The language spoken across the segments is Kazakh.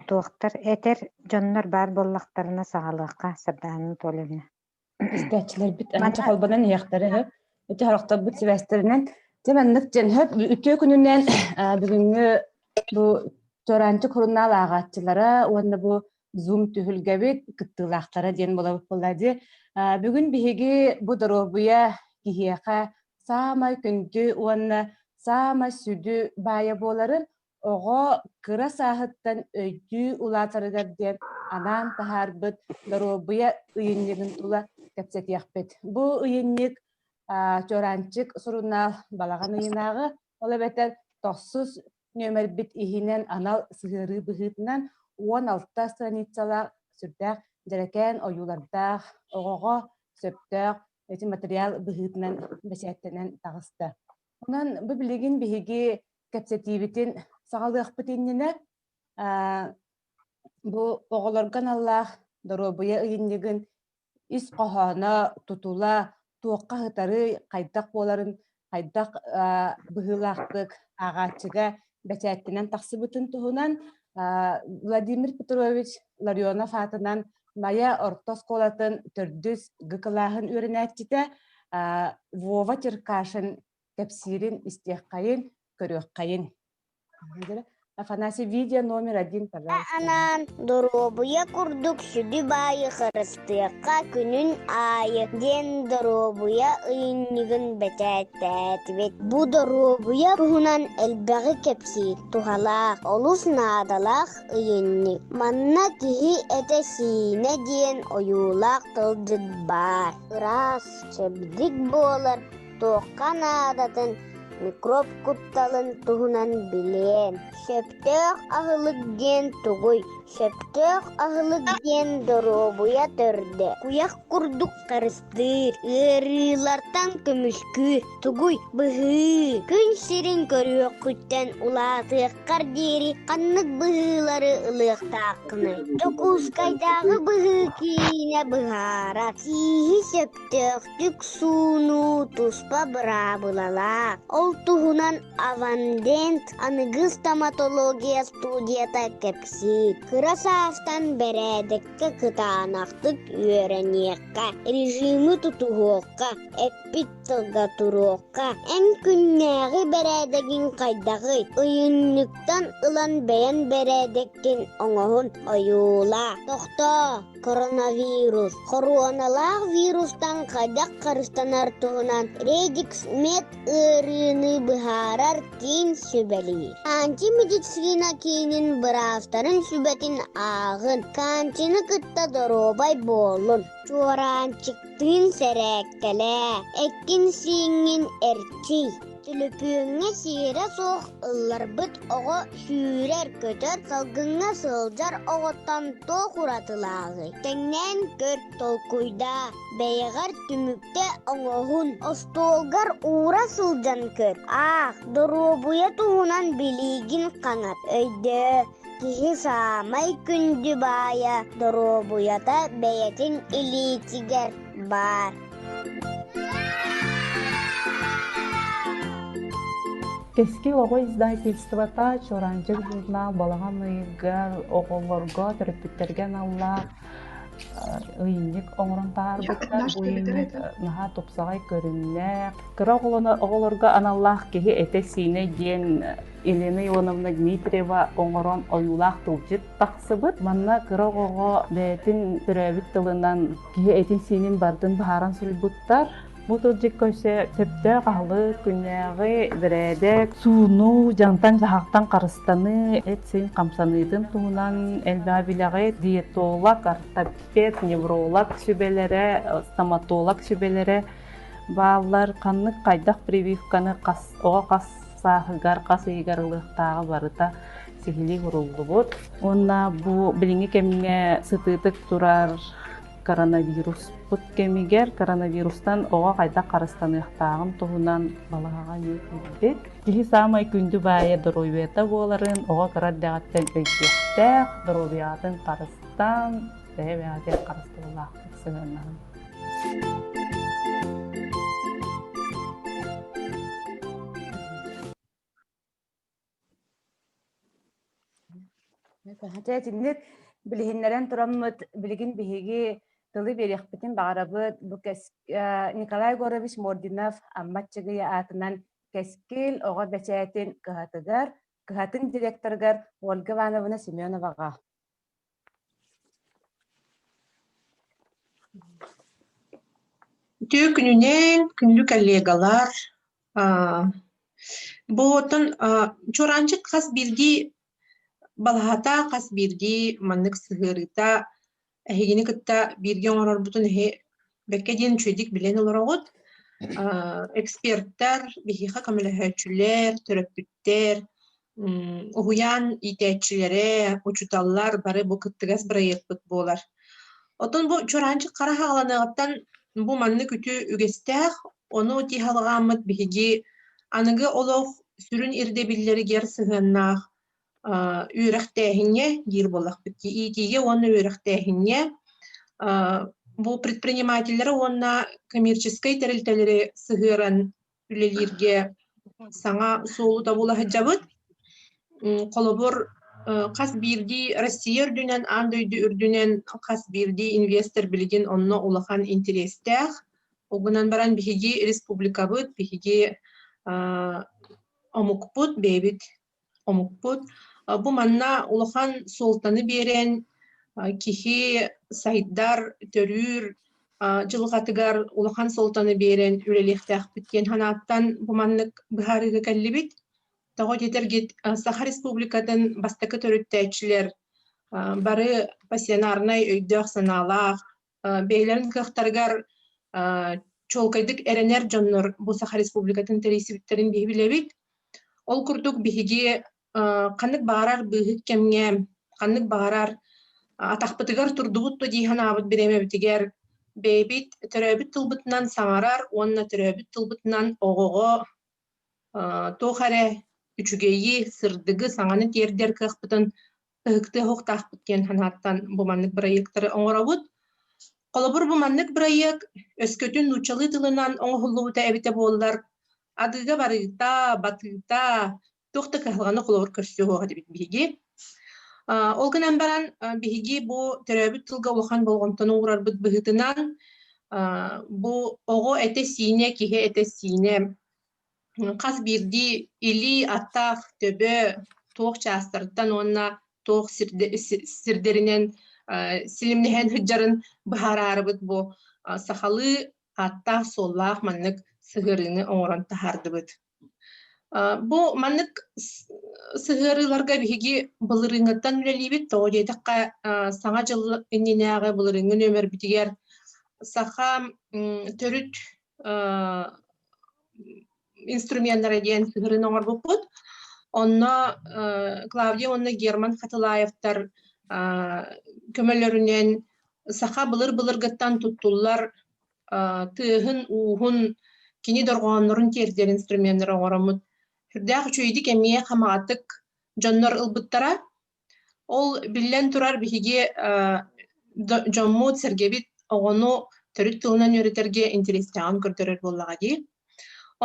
Туохтар этер дьоннор баар боллахтарына сагалыакка сабдаанын туолевна. İstәçiler bit Mana ança halbadan yaqtары höp. Öte haraqta bit Silvester'den temennik jen höp ütü gününden bugünkü bu törenci kurunal ağaççılara onda bu Zoom tühülgebit kıttılaqtara den bolabıp bolladı. Bugün bihigi bu dorobuya kihiyaqa sama kündü onda sama südü baya boların oğa kıra sahıttan öydü ulatarıgar den anan taharbıt dorobuya ıyınligin tula кэпсет яхпет. Бу ыйынник чоранчык сурунал балаган ыйынагы ола бетер тохсус нөмер бит ихинен анал сыгыры быхытынан 16 страницала сүрдәк дерекән оюлардах огого сөптәк эти материал быхытынан бәсәттенен тагысты. Онан бу билигин биһиги кэпсетибитин сагалыахпытыннене бу оголорган Аллах доробуя ыйыннигин ис қоһоона тутула туокка хытары хайдах боларын хайдах быһылаахтык агаачыга бәчээттинэн тахсыбытын туһунан Владимир Петрович Ларионов атынан мая ортос колатын төрдүс гыкылаахын үөрэнээччите Вова Черкашин кэпсирин истиэххайын көрүөххайын. Афанасий, видео номер 1, пожалуйста. Анан доробуя курдук сүдү байы хырыстыакка күнүн айы ден доробуя ыйыннигин бетээттээт. Бу доробуя туһунан элбэги кепсиит тухалаах олус наадалаах ыйынник. Манна киһи эте сиине диэн оюлаах тылдыт бар. Ырас чебдик буолар туокка наадатын микроб кутталын туһунан билен. Шептөөх ахылык диэн тугуй. Шептөөх ахылык диэн доробуя төрдө. Куяк курдук карыстыр. Ырыылартан көмүскү. Тугуй быһыы. Күн сирин көрүөк күттен улаатыаккар диэри каннык быһыылары ылыактааккыны. Токускайдагы быһыы киине быһаара. Сииһи шептөөхтүк сууну туспа бырабылалаак. Ол туһунан Авандент аныгы стоматология студията кепсит. Кырасаастан бэрээдекке кытаанахтык үөрэнниэкка, режимы тутуһуокка, эппит тылгатуруокка, эн күннээги бэрээдегин кайдагы, ыйынныктан ылан бэйэн бэрээдеккин оҥоһун ойуула. Тохто, коронавирус. Хоруаналаах вирустан кайдак карыстанар туһунан Редикс мед ырыыны быһаарар тиин сүбэлии. Антимедицина киинин быраастарын сүбэтин аагын. Канчыны кытта доробай болун. Чуаранчыктыын сэрэккэлэ. Эккин сииңин эрчий. Түлөпүөҥҥэ сиирэ суох ылларбыт оҕо сүүрэр көтөр салгыңҥа сылдьар оҕоттон тоо хуратылааҕый. Тэҥнээн көр толкуйда бэйэҕэр түмүкте оҥоһун остуолгар уура сылдьан көр. Доробуя туһунан билигин хаҥат. Өйдөө киһи саамай күндү баая доробуята бэйэтин илиитигэр бар. Eski ogo izdательствота чоранчык журнал балаган ыйыгар оголорго төрөпүттерген алла ыйынник оңронтаар буттар буйынник наха тупсагай көрүннэ кыра оголорго аналлах киһи эте сине диэн Елена Ивановна Дмитриева оңорон оюлаах тылжыт тахсыбыт манна кыра ого бэтин төрөбүт тылынан киһи этин синин бардын баһаран сүлбуттар. Мутулжик көсе септэ кахлы күннäги бирээдек сууну жантан жахактан карыстаны этсин камсаныйдын туунан элбабилагы диетолог, ортопед, невролог сүбелере, стоматолог сүбелере баалар каннык кайдак прививканы ого кассаахыгар касыйгарылыктагы барыта сихили уруллубут. Онна бу билиңи кемиңе сытыытык турар коронавирус бут кемигер коронавирустан ого кайда карыстаныктагын туһунан балаага юкбит. Киһи самай күндү бая доробуята боларын ого караддагаттан өйсөктэ доробуятын карыстан бэбэатер карыстылаактык сыгыннан. Тәтиннер билигиннерен тураммыт билигин биһиги тылы берехпитин бағарабыт бу Николай Горович Мординов амматчыгы атынан кескил оҕо бэчээтин кыһатын директоргар Ольга Ивановна Семеновага. Түү күнүнен күндү коллегалар Ботон чоранчык хас бирди балахата хас бирди маннык сыгырыта эхигини кытта бирге оңорор бутун бекке ден чөйдик билен олорогот эксперттар бихиха камелехөчүлер төрөппүттер угуян итээчилере учуталлар бары бу кыттыгас бырайыппыт болар. Отон бу чоранчык кара хагаланыгаттан бу манны күтү үгестэх ону тихалгааммыт биһиги аныгы олох сүрүн ирдебиллери гер сыгыннаах үрэхтэхинне дир болах битти итиге онны үрэхтэхинне бу предпринимательлер онна коммерческой терилтелери сыгыран үлелирге саңа соолу табула хаджабыт колобор кас бирди Россия үрдүнен андойду үрдүнен кас бирди инвестор билигин онно улахан интерестэх огунан баран биһиги республикабыт биһиги омукпут бебит омукпут бу манна улахан солтаны берен кихи сайдар төрүр жылгатыгар улахан солтаны берен үлелехтэх биткен ханаттан бу маннык быхарыгы каллибит того тетергит Саха республикатын бастакы төрүттәчилер бары пассионарнай өйдөх саналах бейлерин кыхтаргар чолкайдык эренер жоннор бу Саха республикатын терисибиттерин бихибилебит ол курдук биһиги каннык баарар быһык кемге каннык баарар атахпытыгар турдубутто диханаабыт биремебитигер бейбит төрөбүт тылбытынан саңарар онна төрөбүт тылбытынан огого тохаре үчүгейи сырдыгы саңаны тердер кыхпытын ыхыкты хоктахпыт кен ханаттан бу маннык проекттары оңоробут колобур бу маннык проект өскөтүн нучалы тылынан оңохуллубута эбите боллар адыга барыта батыта тохта кыхылганы колобур көрсөөгө дебит биһиги ол гынан баран биһиги бу төрөбүт тылга улахан болгонтон уурарбыт быһытынан бу ого эте сине киһи эте сине кас бирди или аттах төбө тоох чаастарыттан онна тоох сирдеринен силимнеһен хыджарын быһараарыбыт бу сахалы аттах соллаах маннык сыгырыны оңорон тахардыбыт бу маннык сыгырыларга биһиги былырыҥаттан үлелибит того диэтакка саҥа жыл иннинээҕи былырыҥҥы нөмөр битигер саха төрүт инструменттары диэн сыгырын оҥорбуппут онно Клавдия онно Герман Хатылаевтар көмөлөрүнен саха былыр-былыргыттан туттуллар тыыһын уухун кини доргооннорун тердер инструменттары оҥоромут хүрдээх үчүйдик эмиэ хамаатык дьоннор ылбыттара ол биллен турар биһиги дьоммут сергебит оҕону төрүт тылынан үөретерге интерестэҕин көрдөрөр буоллаҕа дии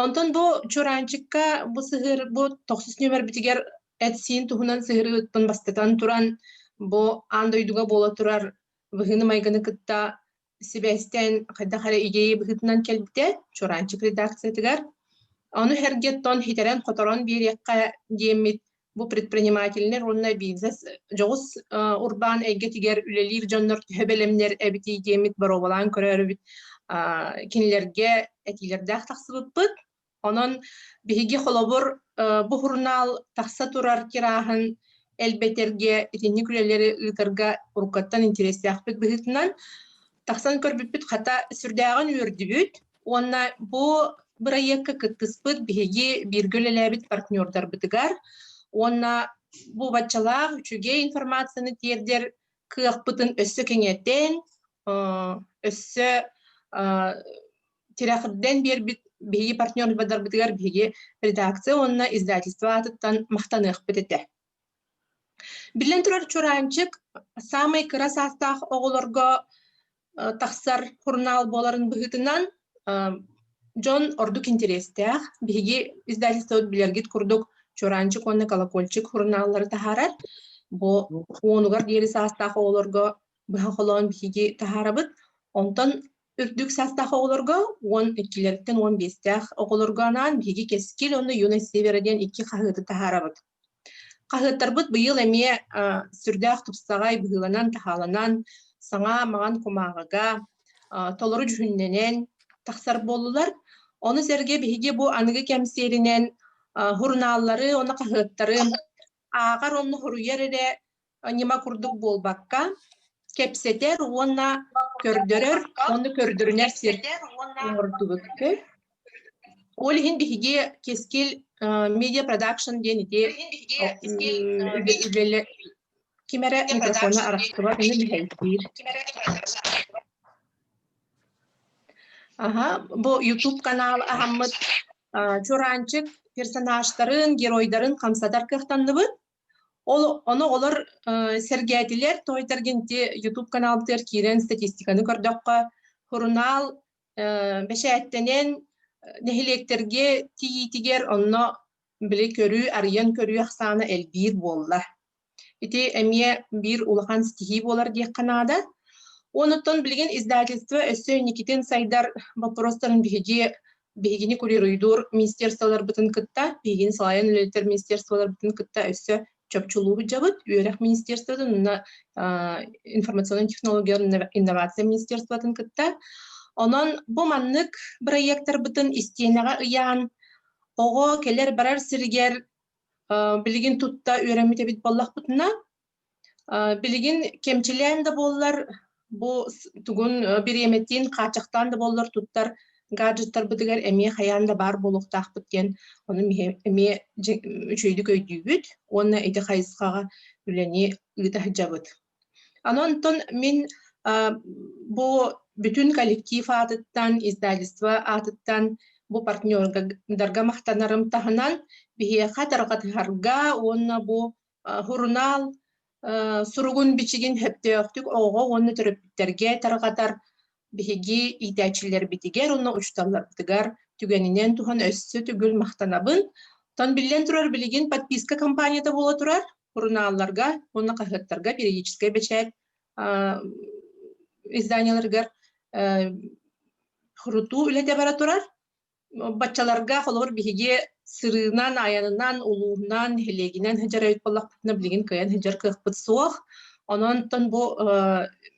онтон бу чуранчыкка бу сыгыр бу 9 нөмөр битигер этсиин туһунан сыгырыытпын бастатан туран бу андойдуга бола турар быһыны майганы кытта сибэстен хайда хара идея быһытынан келбите чуранчык редакциятыгар ону хергеттон хитерен хоторон бириекка диэммит бу предпринимательнер онна бизнес жогус урбан эйгетигер үлелир жоннор төбелемнер эбити диэммит боробалан көрөрүбүт кинилерге этилердах тахсыбыппыт онон биһиги холобур бу журнал тахса турар кирааһын элбетерге итинни күлелери ытырга уруккаттан интересяхпыт быһытынан тахсан көрбүппүт хата сүрдäҕин үөрдүбүт онна бу проектка кыттыспыт биһиги биргөлелэбит партнердарбытыгар онна бу баччалаах үчүге информацияны тиердер кыахпытын өссө кеңеттен өссө тирахырден бербит биһиги партнер бадарбытыгар биһиги редакция онна издательство атыттан мактаныахпыт эте билен турар чуранчык самый кыра састаах оголорго тахсар журнал боларын быһытынан Джон ордук интерестээх биһиги издательство билергит курдук чуранчык онна колокольчик журналлары тахарар бу онугар диэри саастаах оҕолорго быһа холоон биһиги таһаарабыт, онтон үрдүк саастаах оҕолорго 12-лерден 15-тээх оҕолорго анаан биһиги кескил онно юна северден 2 хаһыты таһаарабыт. Хаһыттарбыт быйыл эмиэ сүрдээх тупсаҕай быһыланан таһааланан саҥа маҕан кумааҕага толору жүһүннэнэн тахсар боллулар. Оны серге биһиги бу аныгы кэмсиэринэн хурнааллары, оны хаһыттары ааҕар онно хуруйар эре нима курдук буолбакка кепсетер, уонна көрдөрөр, оны көрдөрүнэр сир оҥордубуккө. Ол иһин биһиги кескил media production диэн ити үлеле кимере микрофона арахтыба оны биһэлтиир. Бу YouTube канал аһаммыт чуранчык персонажтарын, геройдарын хамсадар кыахтанныбыт. Оны олар сергетилер тойтаргенти YouTube каналдыр кирен статистиканы көрдөккө хурунал бешээттенен нехилектерге тигитигер онно биле көрүү арыян көрүү ахсаны элбир болла. Ити эмие бир улахан стихи болар диye канада. Онуттан билген издательство өссө Никитин Сайдар вопростарын бигини курируйдур министерстволар бытын кытта, бигин салайын үлелтер министерстволар бытын кытта өссө чөпчулугу жабыт, үйрек министерстводан, информационный технологиялар инновация министерстводан кытта. Онон бу маннык проекттар бытын истиенага ыян, ого келер барар сиргер билигин тутта үйрәмите бит боллах бытына, билигин кемчилен да боллар, бу тугун биреметтин качактан да боллар туттар, гаджеттар бытыгар эме хаян да бар болуктах биткен, оны эме үчөйдүк өйдүүбүт, оны эти хайысқаға үлени ыта жабыт. Анонтон мен бу бүтүн коллектив атыттан, издательство атыттан, бу партнердарга мактанарым тахынан бихиэха таргатыгарга, онна бу хурунал суругун бичигин хептеөктүк ого онны төрөпүттерге таргатар бихиги итәчилер битигер, онна учталар битигер түгенинен тухан өссө түгүл мактанабын. Тон билен турар билигин подписка компанияда бола турар, хуруналларга, онна кахыттарга периодическая бечет изданияларга хуруту үлете бара турар. Бачаларга холор бихиги сырынан, аянынан, улуунан, хелегинен хеджар өйт боллақпытына билигин кыян хеджар кыхпыт суох. Онон бу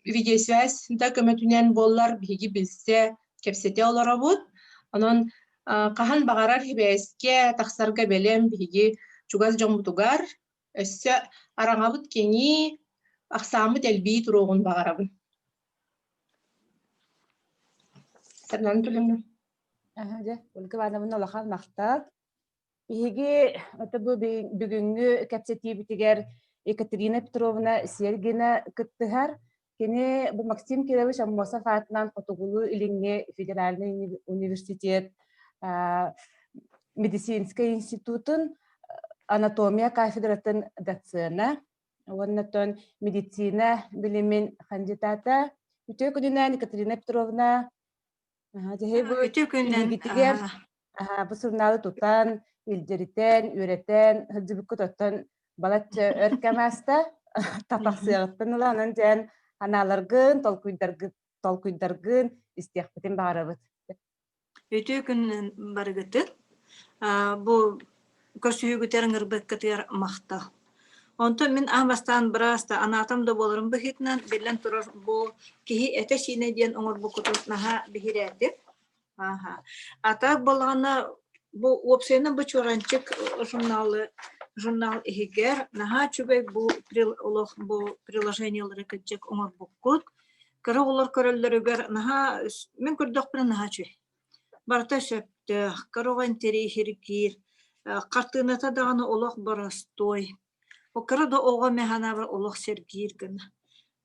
видеосвязь да көмөтүнен боллар бихиги билсе кепсете олора бут. Онон кахан багарар хибеске тахсарга белем бихиги чугаз жомутугар өссө араңабыт кени аксамы делби туругун багарабын. Сарнан төлөмнө. Өлкө бадамын олахан мактар. Биһиги бу бүгүнгү кепсети битигер Екатерина Петровна Сергина кыттыгар. Кене бу Максим Кирович Аммосов атынан Котугулу Илиңе федеральный университет медицинский институтын анатомия кафедратын доцена. Оннотон медицина билимин кандидата. Үтө күнүнөн Екатерина Петровна бу журналы тутан, илдеритен, үйретен, хыджыбыкку тоттон балатчы өркемаста татаксыяттын уланын жен аналаргын, толкуйдаргын истиякпытын бағарабыт. Өтө күн барыгыты, бу көрсүйгүтерин ырбыккытыр мақта. Онто мен амастан браста анатомда болырым бихитнан белен турар бу кихи эте сине диен оңор бу кутунаха бихиретип. Атак болгана бу опсена бу чуранчык журнал игер наха чубек бу приложениялары кечек оңор букут. Кара олар көрөллөрүгөр наха мен көрдөк бир наха чүй. Барта шепте кароган тери хиркир картыната даганы олох барастой. Окара да ога механа бар олох сергирген.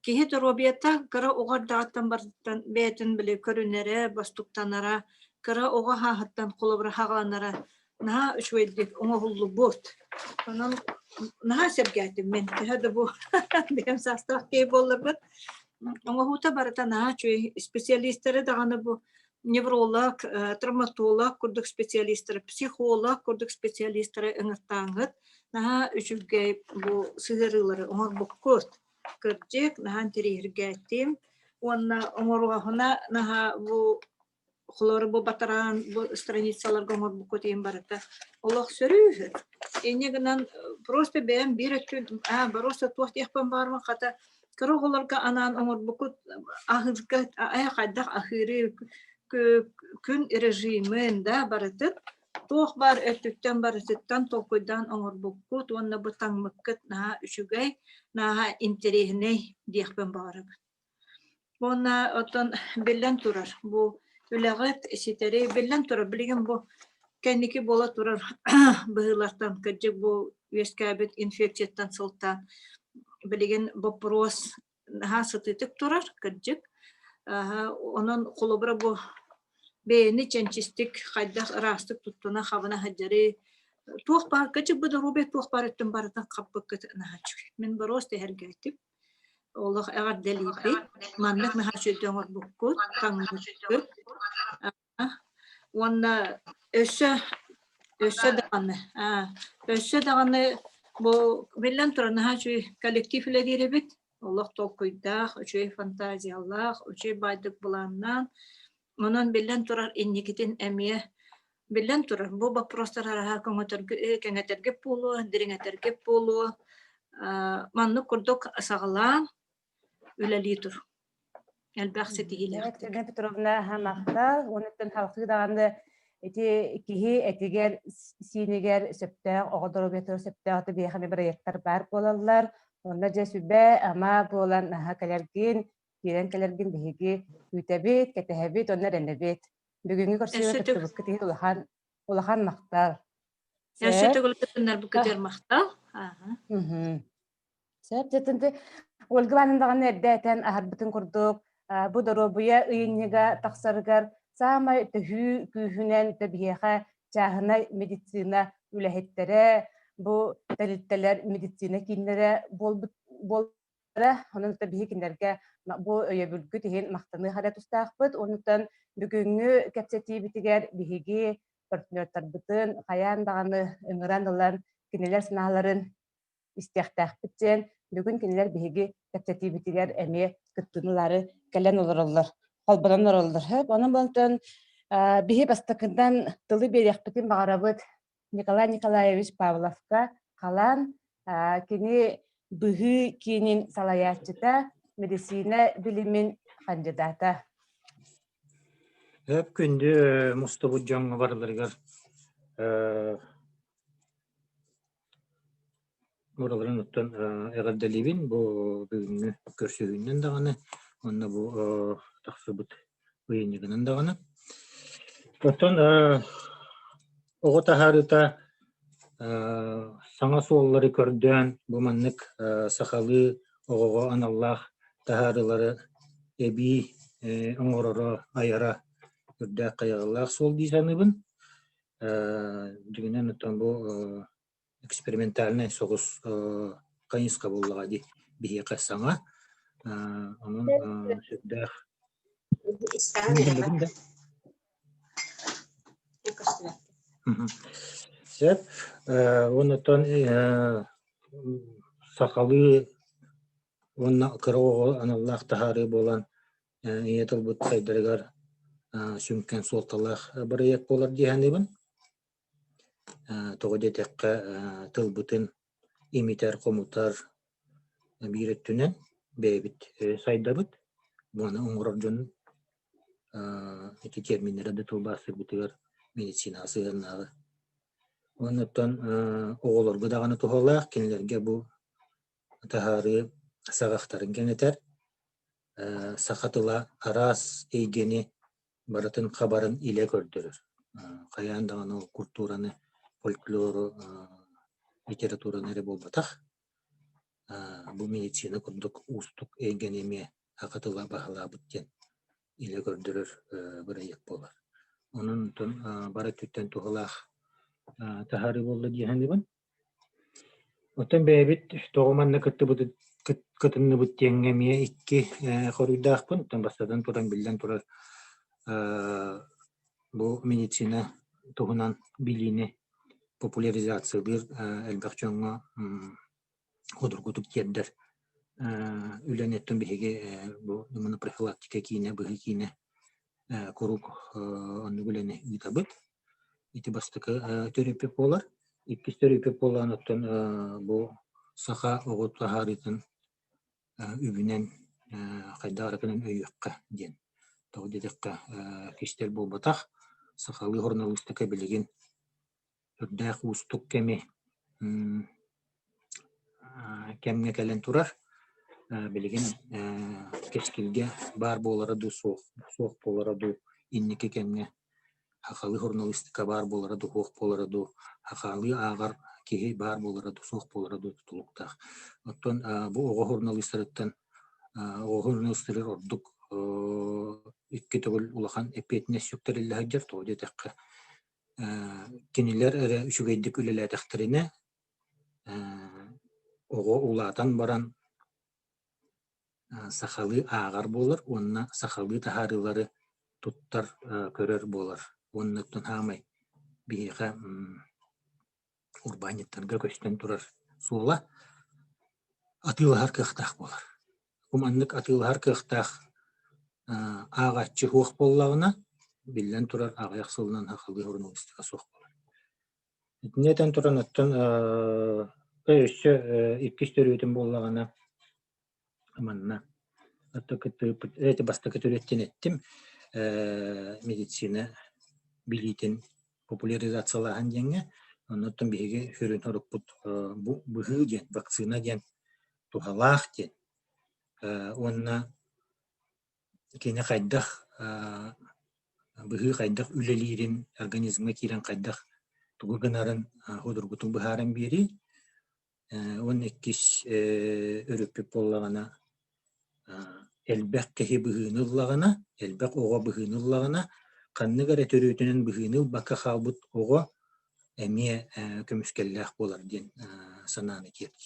Кихи торобията кара ога дагаттан бартан бетин биле көрүнөрө бастуктанара кара ога хаттан колобра хаганара наха үчөйдик оңолу бот. Анан наха сергетим мен хада бу бем састрак кей боллар бут. Оңохута барата наха чөй специалисттери даганы бу невролог, травматолог, курдук специалисттары, психолог, курдук специалисттары ыңыртаңыт, наха үчүггей бу сыгырылары оңор буккут кырдык, нахан терихиргәттим, онна оңоруахына наха бу холоры бу батаран бу страницаларга оңор буккут ем барыта. Олох сөрүхү. Энегинан просто бәм бир өттүн, бароса туахтыяхпан барма ката кыроголорга анан оңор буккут ахырга аяқайдақ ахыры күн режимын да барытыт. Туох бар өттүттен барытыттан толкуйдан оңор буккут, онна бу таңмыккыт наха үчүгэй, наха интерехиней диэхпен барып. Онна отон беллен турар. Бу үлэгет ситери беллен турар. Билеген бу кәнники бола турар быһылартан кырдьык бу үескәбит инфекцияттан сылтан. Билеген вопрос наха сытытык турар кырдьык. Онон холобра бу бэйни ченчистик хайдах растык туттуна хабына хаджары туох бар кычык бу дорубе туох бар өттөн барытан каппыккыт нахачык. Мен барос tehергәтип. Олох эгар делипи маннык нахачыдыңыр буккут таңмыккыт. Онна өссө даганы бу беллен тура нахачы коллектив иле бит. Олох толкуйдах, үчөй фантазиялах, үчөй байдык буланнан онон беллен турар инникитин эмие беллен турар бу вопростарга кеңетерге болу, дириңетерге болу, манны курдук сагалаан үлели тур. Элбахсы тигилер. Экатерина Петровна хамакта, онуттан халкы даганда эти кихи этигер синигер сөптөг огодоро бетер сөптөгө бехами проекттер бар болалар. Онда жесүбе ама болан хакалергин, кирен калергин биһиги үтәбит, кәтәһәбит, оннар әнәбит. Бүгүнгү көрсөтө кытыбыкка тиһи улахан мактал. Яшы төгөлөтөннөр бу көтөр мактал. Сөп жетинде Ольга Ивановна эрдәтен ахарбытын курдук. Бу доробуя ыйынныга тахсаргар самай төһү күүһүнен төбиэха чаһына медицина үлэһеттере бу талиттелер медицина киннере болбара онун төбиһи киннерге бу өйөбүлгү тиһин мактаны хара тустаахпыт онутан бүгүнгү кепсетибитигер биһиги партнертербытын хаян даганы ыңыран олар кинелер сынааларын истиахтаахпытсен бүгүн кинелер биһиги кепсетибитигер эми кыттынулары кэлен олороллар холбанан ороллар хэп онун болтон биһи бастакындан тылы бериэхпитин багарабыт Николай Николаевич Павловка калан кини быһы кинин салаячыта медицина билимин кандидата. Hep күндү Мустафа жаңы барларыгар Мураларын оттан эгерделибин бу бүгүнгү көрсөгүннөн даганы онна бу таксыбыт ыйынныгынан даганы. Оттан ого тахарыта саңа суоллары көрдөн бу маннык сахалы огого аналлах тахарылары эби оңороро аяра үрдә кайгаллах сол дисаныбын. Дигенен оттан бу экспериментальный согус кайынска боллага ди бие касаңа анын сүддә Сеп, онотон сакалы онна кыроо аналлах тахары болан иетел бут сайдыргар сүмкен солталах проект болар диханыбын. Тогоде текке тылбытын имитер комутар биреттүнен бебит сайдабыт. Буны оңорор жон эти терминдерде тылбасы бутыгар медицина сыгыннагы. Онуттан оголорго даганы тухалах кинилерге бу тахары сагактарын кенетер. Сакатыла арас эйгени баратын хабарын иле көрдөрөр. Каян даганы культураны, фольклору, литератураны эре болбатах. Бу медицина курдук устук эйгенеме акатыла бахалабыттен иле көрдөрөр бырайык болар. Onun bara tütten tuğlaq tahari boldu diýenibin. Otan bebit toğmanna kıtınны butengemiye ikki horudaqpın. Otan basadan turan bilden turar bu medicina tohunan bilini popülerizasyadır elbaqçonga hodurgutuk yerder ülenetten bihege bu imunoprofilaktika kine bihi kine koruk onu gülene itabıt iti bastıkı terapi polar iki terapi polanıttan bu saha oğut taharitin übünen kaydarıkının öyyüqqa diyen Тоғы дедіққа кештер бұл батақ, сақалы хорналыстыққа білеген үрдәқ ұстық кәме кәмге кәлін тұрар, білеген кешкілге бар боларады соқ боларады, иннеке кәмге хақалы хорналыстыққа бар боларады, хоқ боларады, хақалы ағар кеге бар боларады, соқ боларады тұтылықтақ. Оттан бұл оғы хорналыстарыттан, оғы хорналыстарыр ордық икки төгөл улахан эпетине сүктөрүлө хаджар тоодо такка кинилер эре үчүгейдик үлеле тахтырыне ого улатан баран сахалы агар болар онна сахалы тахарылары туттар көрөр болар оннуктан хамай бийга урбаниттарга көчтөн турар сула атылар кыхтак болар куманнык атылар кыхтак ağaççı hoq bollağına billen turar ağayaq sılından haqılgı hornolistika soq bolar. Neten turan attan öýüşçü ikkiştör öýtüm bollağına amanna eti bastakı töretten ettim medicina bilitin popularizatsiyalahan diýenge ondan bege hörün horuput bu bıhı diyen vaktsina diyen tuhalaq diyen onna kene qaydak bıhı qaydak ülelirin organizme kiren qaydak tuğganarın hodurgutun bıharan biri on ekkis örüpüp bollağına elbaq kehi bıhınıllağına elbaq oğa bıhınıllağına qanны gara törütünün bıhınıl baka xalbut oğa emiye kömüskellaq bolar diyen sananı kerdi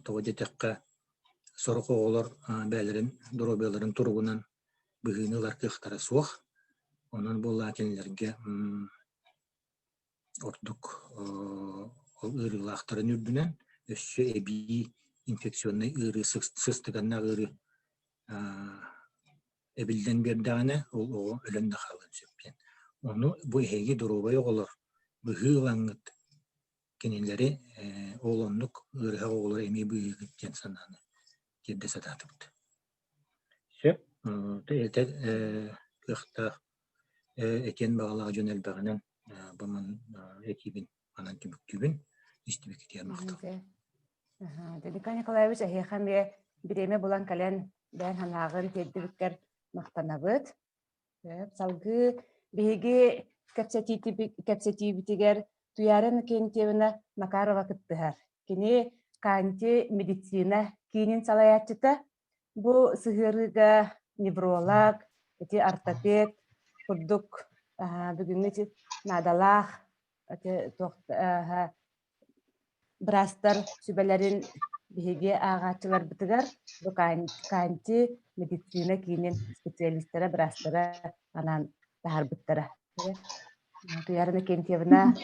toğde tekka Soruq oğular bälerin, dorobeların turugunan bıhыныlar kıhtara soğuk. Onun bolla kenlerge orduk ırılaqtарын ürdünen össü ebi infeksiyonlu ırı sıstıganna ırı ebilden berdağına o ölende qalın söpken. Onu bu hegi dorobay oğular bıhılangıt kenelleri oğlanlık ırıha oğular emi bıhıgıt gen sananı. Kedde satatıptı. Söp, telte kıhta eken bağlağı jönel bağınan baman ekibin, anan tümüktübün istibik etiyar maqtı. Dedika Nikolaevич ahiyakhan be bireme bulan kalen ben hanağın teddibikler maqtanabıt. Salgı bihigi kapsatibitiger tuyaren kentevina Makarova kıttıhar. Kini kanti medicina kinin salayatçıta bu sıhırıga nevrolog, eti ortoped, kurduk bugünkü nadalaq, eti brastar sübelerin bihege ağaççılar bitigar bu kanti medicina kinin spesialistlere brastara anan tahar bittara. Tuyarını kentevina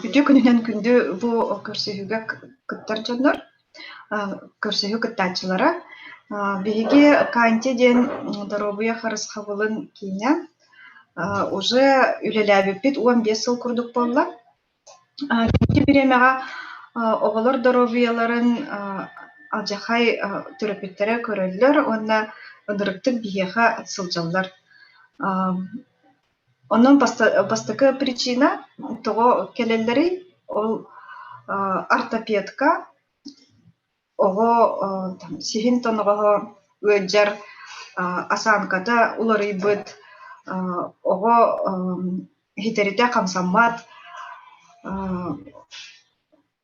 Ütü gününden gündü bu körsühüge kıttar canlar, körsühü kıttaçılara. Bihigi kanti den dorobuya harız xabılın kine, уже ülelabipit 15 yıl kurduk bolla. Kinti biremeğe oğulur dorobuyaların alcahay terapeutlere körüller, ona ındırıktık biheğe atılcalar. Onun bastıkı причина того келелleri ol ortopedka ogo sihin tonogo öjer asankada ularıbıt ogo hiterite kamsammat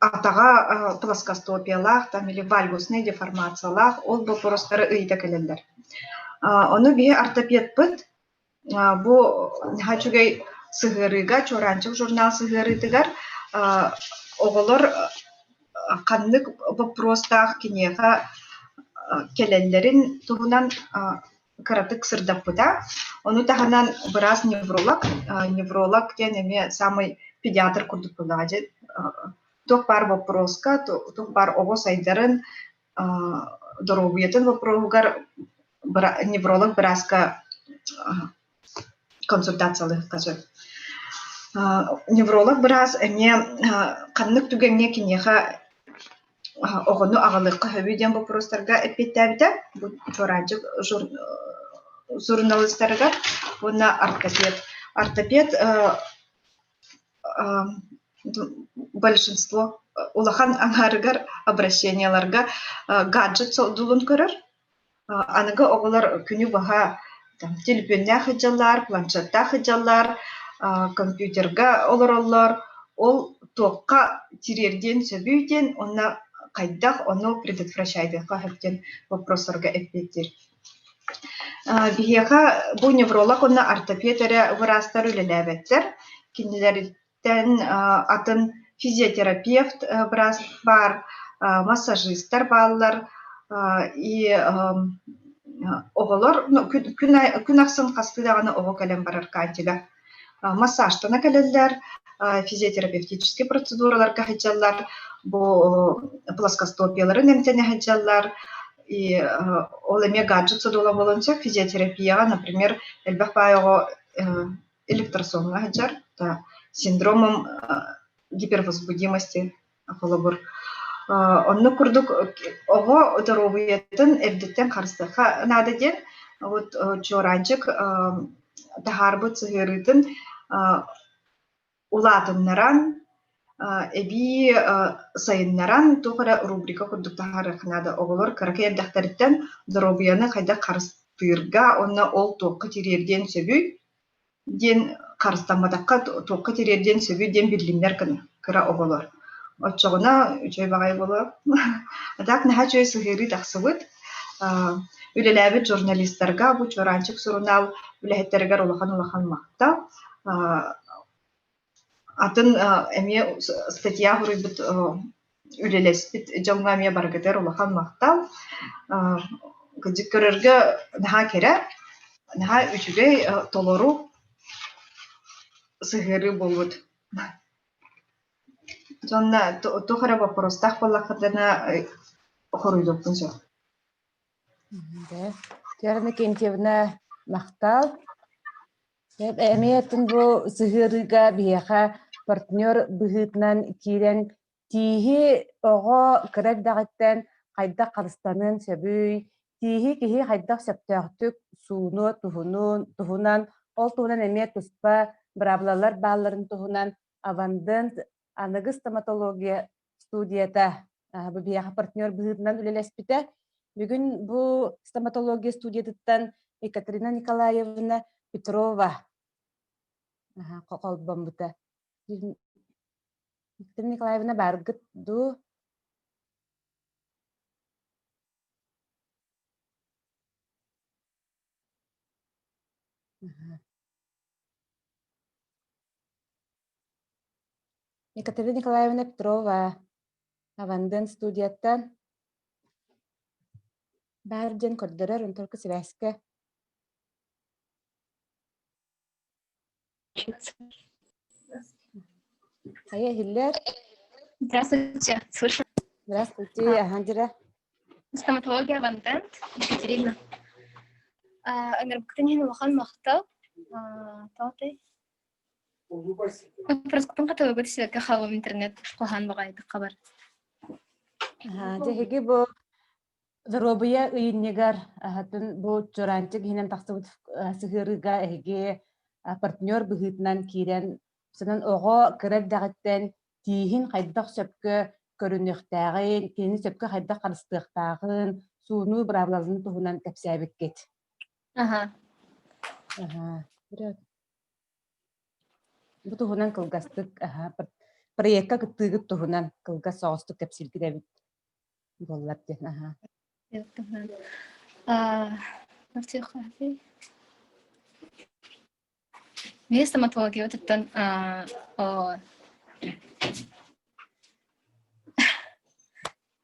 atağa плоскостопиялах там или вальгусный деформациялах ол вопростары ыйда келелер. Onu bir ortoped bıt bu haçugay sıhırıga çorancık jurnal sıhırıdıgar oğulur kanlık bu prostaq kinyeha kelellerin tuğunan каратык сырдаппыта. Ону таханан бырас невролог тенеме самый педиатр курдупулади. Тох бар вопроска, тох бар ого сайдарын дорогуетін вопросугар невролог быраска консультациялы кажы. Невролог бырас эме каннык түгенне кинеха оғыну ағалыққа хөбейден вопростарға эппеттәбіті, бұл чоранчык журналистерға, бұна ортопед большинство улахан аңарыгар обращенияларға гаджет дулун көрір. Аныга оғылар күні баға телефонна хыджалар, планшетта хыджалар, компьютерга олар, ол тоққа тирерден сөбүйден, онна қайдақ оны предотвращайды қағыптен вопросарға әппеттер. Бігеға бұл невролог оны ортопед әрі вырастар үлеләбеттер. Кенелерден атын физиотерапевт бар, массажистер балылар, и оғылар күн ақсын қастыдағаны оғы кәлем барар кәнтігі. Массажтана кәлелер, физиотерапевтические процедуралар кәхеджалар, бұл плоскостопиялары немтене хеджалар, и ол эме гаджет содула болынса физиотерапияға, например, әлбәқ байығы электросомға хеджар, синдромом гипервозбудимости қолы Онны күрдік оғы дұробуетін әрдеттен қарыстыққа нады ден, чоранчык тахарбы цығырытын улатыннаран, эби сайыннаран тоқыра рубрика күрдік тахарықнады оғылыр кіркі әрдіқтәріттен дұробуяны қайда қарыстырға, онны ол тоқы терерден сөбүй, ден қарыстамадаққа тоқы терерден сөбүй ден бірлімдер кіра оғылыр. Отчоғына үчөй бағай болу. Адақ наға чөй сығыры тақсыбыт. Үлеләбіт журналистерға бұл чоранчык сұрынал үләхеттергер улахан мақта. Атын әме статья ғұрыбыт үлелеспіт жоңға әме барғыдер улахан мақта. Күдік көрерге наға кере, наға үчігей толору сығыры болуд. Жонна тухара вопростах боллақытына хоруйдоқтын жо. Терні кентевна мақтал. Әметтін бұл сығырыға бияға партнер бұғытнан кейлен тихи оғы кірек дағыттен қайда қарыстанын сөбүй, тихи кейі қайдақ сөптіқтік суыны тұхунан, ол тұхунан әмет тұспа браблалар балларын тұхунан авандын анығы стоматология студията бұл бияға партнер бұғытнан үлелеспіті. Бүгін бұл стоматология студиятыттан Екатерина Николаевна Петрова қолбам бұта. Екатерина Николаевна барғыт ду. Екатерина Николаевна Петрова авандын студияттан бәрден көрдірер ұнтырқы сібәскі. Ая, Хиллер. Здравствуйте, слышу. Здравствуйте, Ахандира. Стоматология Вантент, Екатерина. Агарбактанин Лохан Махтал. Тоты. Проскутан қатылы бұд сілкі қалым интернет қоған бағайды қабар. Жеге бұл Заробия үйіннегар бұл чорантик хинен тақсы бұд сығырыға әге партнер бұғытынан кейрен Сынан оғы кірек дағыттен тиихин қайдақ сөпкі көрініқтағын, кені сөпкі қайдақ қарыстықтағын, суыну бұрабыларын тұғынан кәпсәбік кет. Бұл тұғынан қылғастық, проектқа күттігіт тұғынан қылғас соғыстық кәпсілгі дәбіт болар ден. Мне стоматология вот это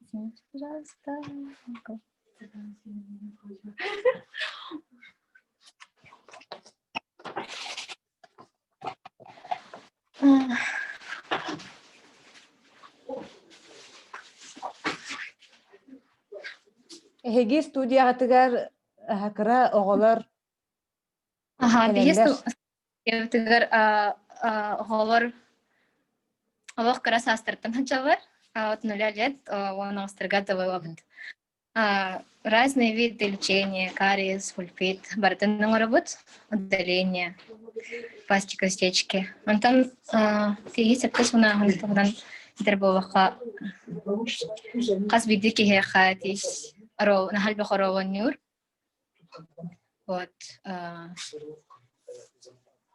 извините, пожалуйста. Эһиги студияғатыгар кыра оҕолор Биһис келеллер. тыгар оҕолор олох кыра саастыртын хачалар. От 0 лет он острогатовый опыт. Разные виды лечения, кариес, сульфит, бартенный работ, удаление, пластика стечки. Он там есть аптечка на дербоваха. Кас виды кихехатис, ро на хальбе хоровонюр. Вот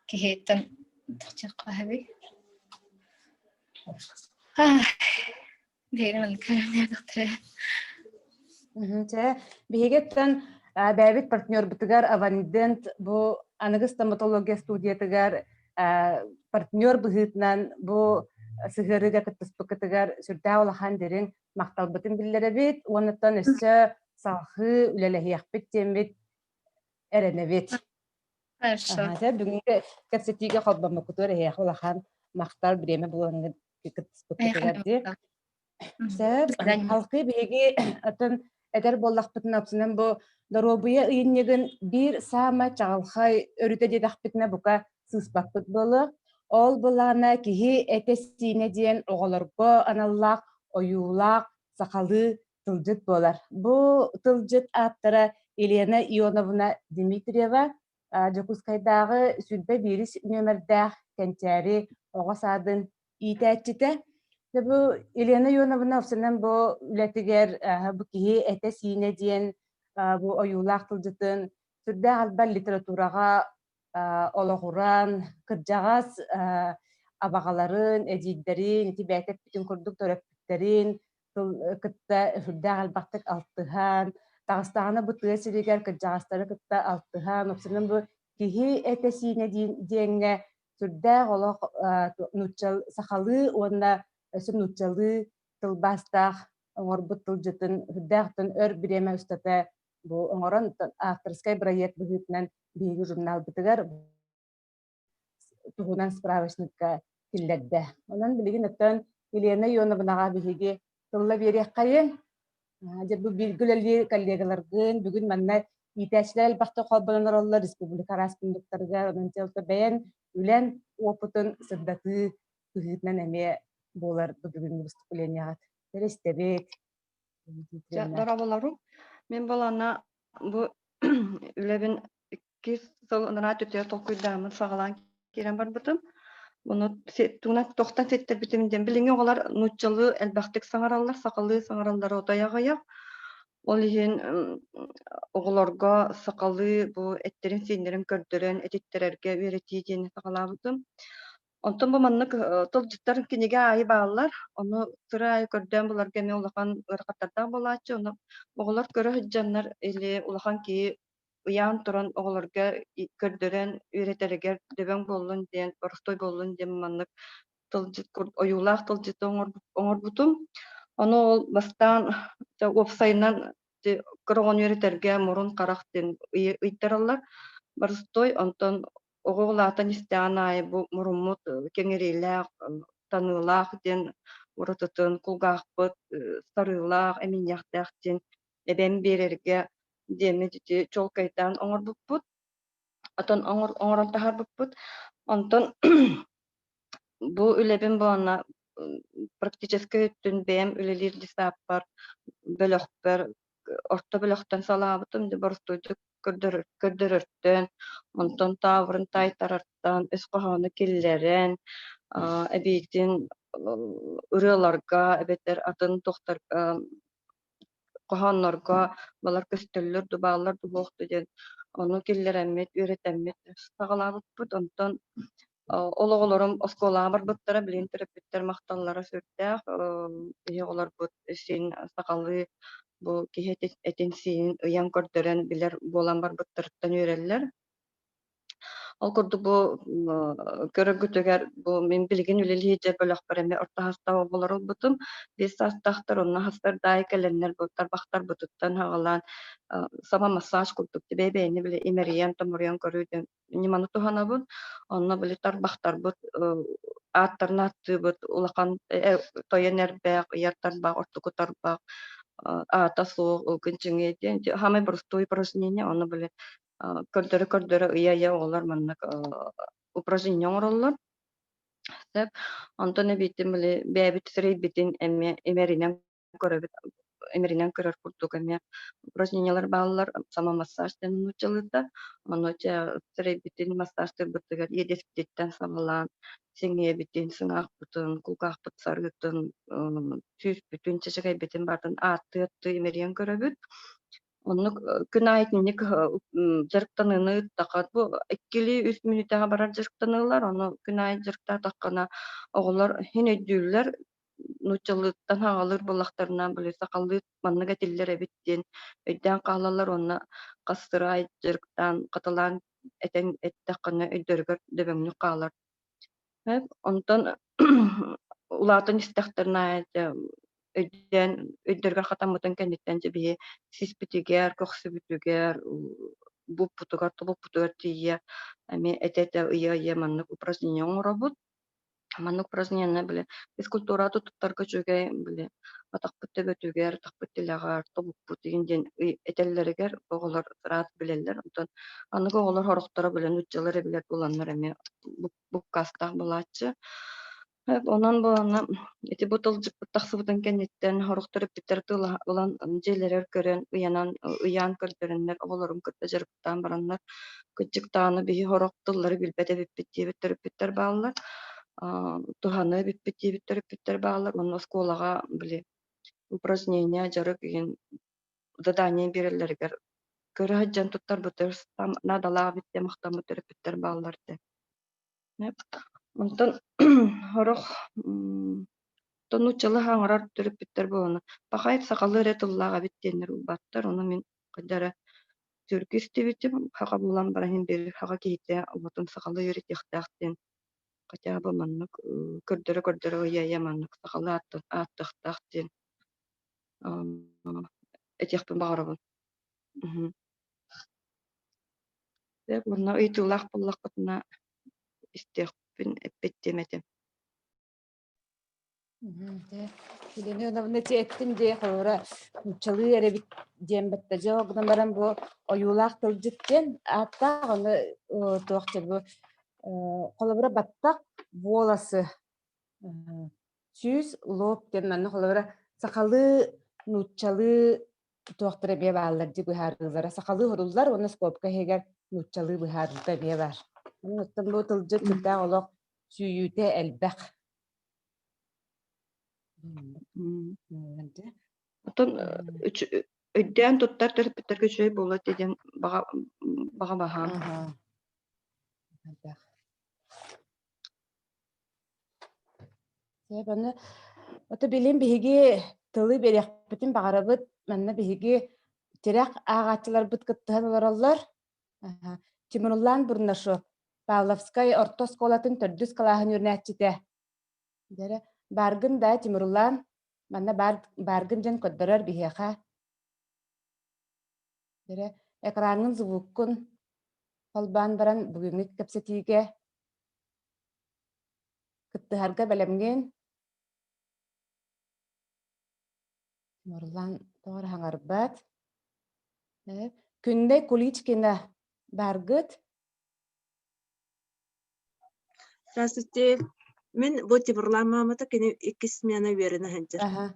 кихетан тахтиқаһи. Бейрен калемне доктор. Биһигеттен бәбит партнер бытыгар аванидент бу аныгы стоматология студиятыгар партнер быһытынан бу сыгырыга кыттыспыкытыгар сүрдә улахан дерин макталбытын биллере бит, онуттан өссө салхы үлелехиякпит тембит эренебит. Хорошо. Бүгүнкү кассетиге холбамы кутур эхе улахан мактал биреме буланы кыттыспыкытыгар ди. Халкы биһиги атын эдер боллахпытын апсынан бу доробуя ыйыннегин бир саама чагалхай өрүтө дедахпытына бука сыспакпыт болу. Ол булана киһи этесине диэн оҕолорго аналлаах, оюулаах, сахалы тылжыт болар. Бу тылжыт аттара Елена Ионовна Дмитриева Жокускайдагы сүлбе бирис нөмердäх кенчääри оҕо саадын иитээччите. Бу Елена Ионовна опсынан бу үлэтигер бу киһи этесине диэн бу оюулаах тылжытын сүрдэ албар литературага олоғуран, кырдьаҕас абаҕаларын, эдииддерин, ити бэйтэп бүтүн курдук төрөппүттерин, кытта сүрдээх албахтык алтыһан, тағыстаҕына бу тыа сиригер кырдьаҕастары кытта алтыһан, опсунан бу киһи этесине диэҥҥэ сүрдээх олох нуччал сахалы, уонна өсүн нуччалы тылбастаах оҥорбут тылдьытын сүрдээхтэн өр бирээмэ устата бу оҥорон авторскай проект быһыытынан биһиги журнал бытыгар туһунан справочникка киллэрдэ. Онон билигин өттөн Елена Ионовнага биһиги тылла биэриэххайын. Бу билгүлэли коллегаларгын бүгүн манна итээчилэр элбахта холбононор оллор республика распиндуктарга онон телто бэйэн үлэн опытын сырдаты быһыытынан эмиэ буолар бүгүн выступлениягат терестебет. Дарабалару мен балана бу үлебин 2 сыл ынара төтө толкуйдамын сагалан кирен барбытым. Буну туна тохтан сеттер битимден билиңе олар нуччалы элбахтык саңараллар, сакалы саңараллар отаягая. Ол иһин оголорго сакалы бу эттерин синдерин көрдөрөн этиттерерге үйрөтии диэн сагалабытым. Онтон бу маннык толжуттар кинеге айы баалар, ону сыра айы көрдөн буларга эме улахан ыркаттарда болаачы, ону оголор көрө хыджаннар или улахан ки уян туран оголорга көрдөрөн үйрөтергер дөбөң боллун диэн, борустой боллун диэн маннык толжут оюлаах толжут оңорбутум. Ону ол бастан вебсайынан көрөгөн үйрөтерге мурун карактын ыйттаралар. Борустой онтон оголаатан истеанай бу муруммут кеңерилээх танылаах ден урутутун кулгаахпыт сарылаах эминьяхтаах ден эбен берерге деми дити чолкайтан оңорбуппут отон оңорон тахарбуппут онтон бу үлебин буана практически үттүн бэм үлелир дисаппар бөлөхпер орто бөлөхтөн салаабытым де борстойду көрдөрөртөн онтон таавырын тайтарартан өс кохону киллерен эбиитин үрөларга эбетер атын тохтар кохоннорго балар көстөллөр дубаалар дубоохту ден ону киллереммит үйрөтеммит сагалаабытпыт онтон ологолорум осколаа барбыттара билин терапевттер макталлара сүрдээх олорбут син сакалы бу киһи этинсиин ыян көрдөрөн билер буолан барбыттарыттан үйрэллер. Ол курдук бу көрөгүтөгөр бу мен билигин үлели же бөлөкпөр эме ортахаста болор олбутум. Бес састахтар онна хастар дай келеннер буттар бактар бутуттан хагалан сама массаж курдук бебени биле имериен томуриан көрүүдөн ниманы туханабын. Онна биле тар бактар бут аттарына аттыбыт улахан тоян эрбэк яртарбак ортукутарбак ата соох ылгынчыңе ден хамай простой упражнение оны биле көрдөрө ыя олар маннык упражнение оңороллор деп онтон битим биле бэбит сырый битин эмеринен көрөр курдук эме упражнениялар баалар сама массаж тен учылыта оно те сырый битин массажтыр бытыгар едес биттен самалан сеңе битин сыңак бутун кулкак бутсарытын сүз бүтүн чечегай битин бардын атты эмерин көрөбүт онну күн айтник жарыктаныны такат бу 2-3 минуттага барар жарыктанылар оны күн айт жарыктар таккана оголор хенедүллер нучалыттан хагалыр булактарынан биле сакаллы манныга тиллер эбиттен өйдөн каалалар онна кастырай жарыктан каталан этен эттаккана өйдөргөр дөбөңнү каалар онтон улаатын истахтарына өйдөргөр хатамытын кенниттен жебие сиспитигер коксубүтүгер буппутугар тубуппутугар тие эми этете ыя маннык упражнение оңоробут маннык упражнение биле физкультура туттарга жүгө биле атакпыт төбөтүгер такпыттылагар тобуппут дегенден этеллеригер оголор раат билелер онтон аныгы оголор хорохтора билен учалар билет буланнар эми буккастах булачы онан болана эти бутылжык тахсыбытын кеннеттен хорохтор биттер тыла улан желерер көрөн ыян көрдөрөннөр оголорун көрдө жарыктан бараннар кычыктааны бии хорохтуллары билбете биттер баалар туханы биттер баалар онно сколага биле упражнение жарык ген задание берелергер көрө хаджан туттар бутер надала битте мактан биттер баалар де онтон хорох тонучалы хаңарар төрөп биттер боона бахайт сакалы ретуллага биттенер убаттар оны мен кадара түркүстүбүтүм хага булан барахин бери хага кейте оботун сакалы юритехтахтен хотя бы маннык көрдөрө ыя маннык сакалы аттахтахтен этехпен багарабын деп мына ыйтылах буллакытына истехпин эппеттемете Билени онавны тиеттим де холора чалы эребит дембетте жогдан баран бу оюлак тылжыттен атта аны тоохчу бу холобра баттак волосы сүз лоб деннан холобра сакалы нучалы тоохтара бе баалар ди быхарызара сакалы хоруллар оны скопка хегер нучалы быхарызда бе бар оттон бу тылжыт тутта олок сүйүте элбек Отон өйдөн туттар төрөпүттөргө чөй болот деген бага бахан. Себаны ото билим биһиги тылы берекпитин багарабыт манна биһиги терек агачылар бут кыттыхан олороллор Тимурлан бурнашу Павловскай орто сколатын төрдүс калаахын үрнәчите дере баргын да Тимурлан манна баргын жан көддөрөр биһиха дере экранын звуккун холбан баран бүгүнгү кепсетиге кыттыһарга белемген Тимурлан тоғыр хаңарбат күнде Куличкина баргыт. Здравствуйте. Мен вот Тимурлан мамата кене 2 смена верена ханчар. Ага.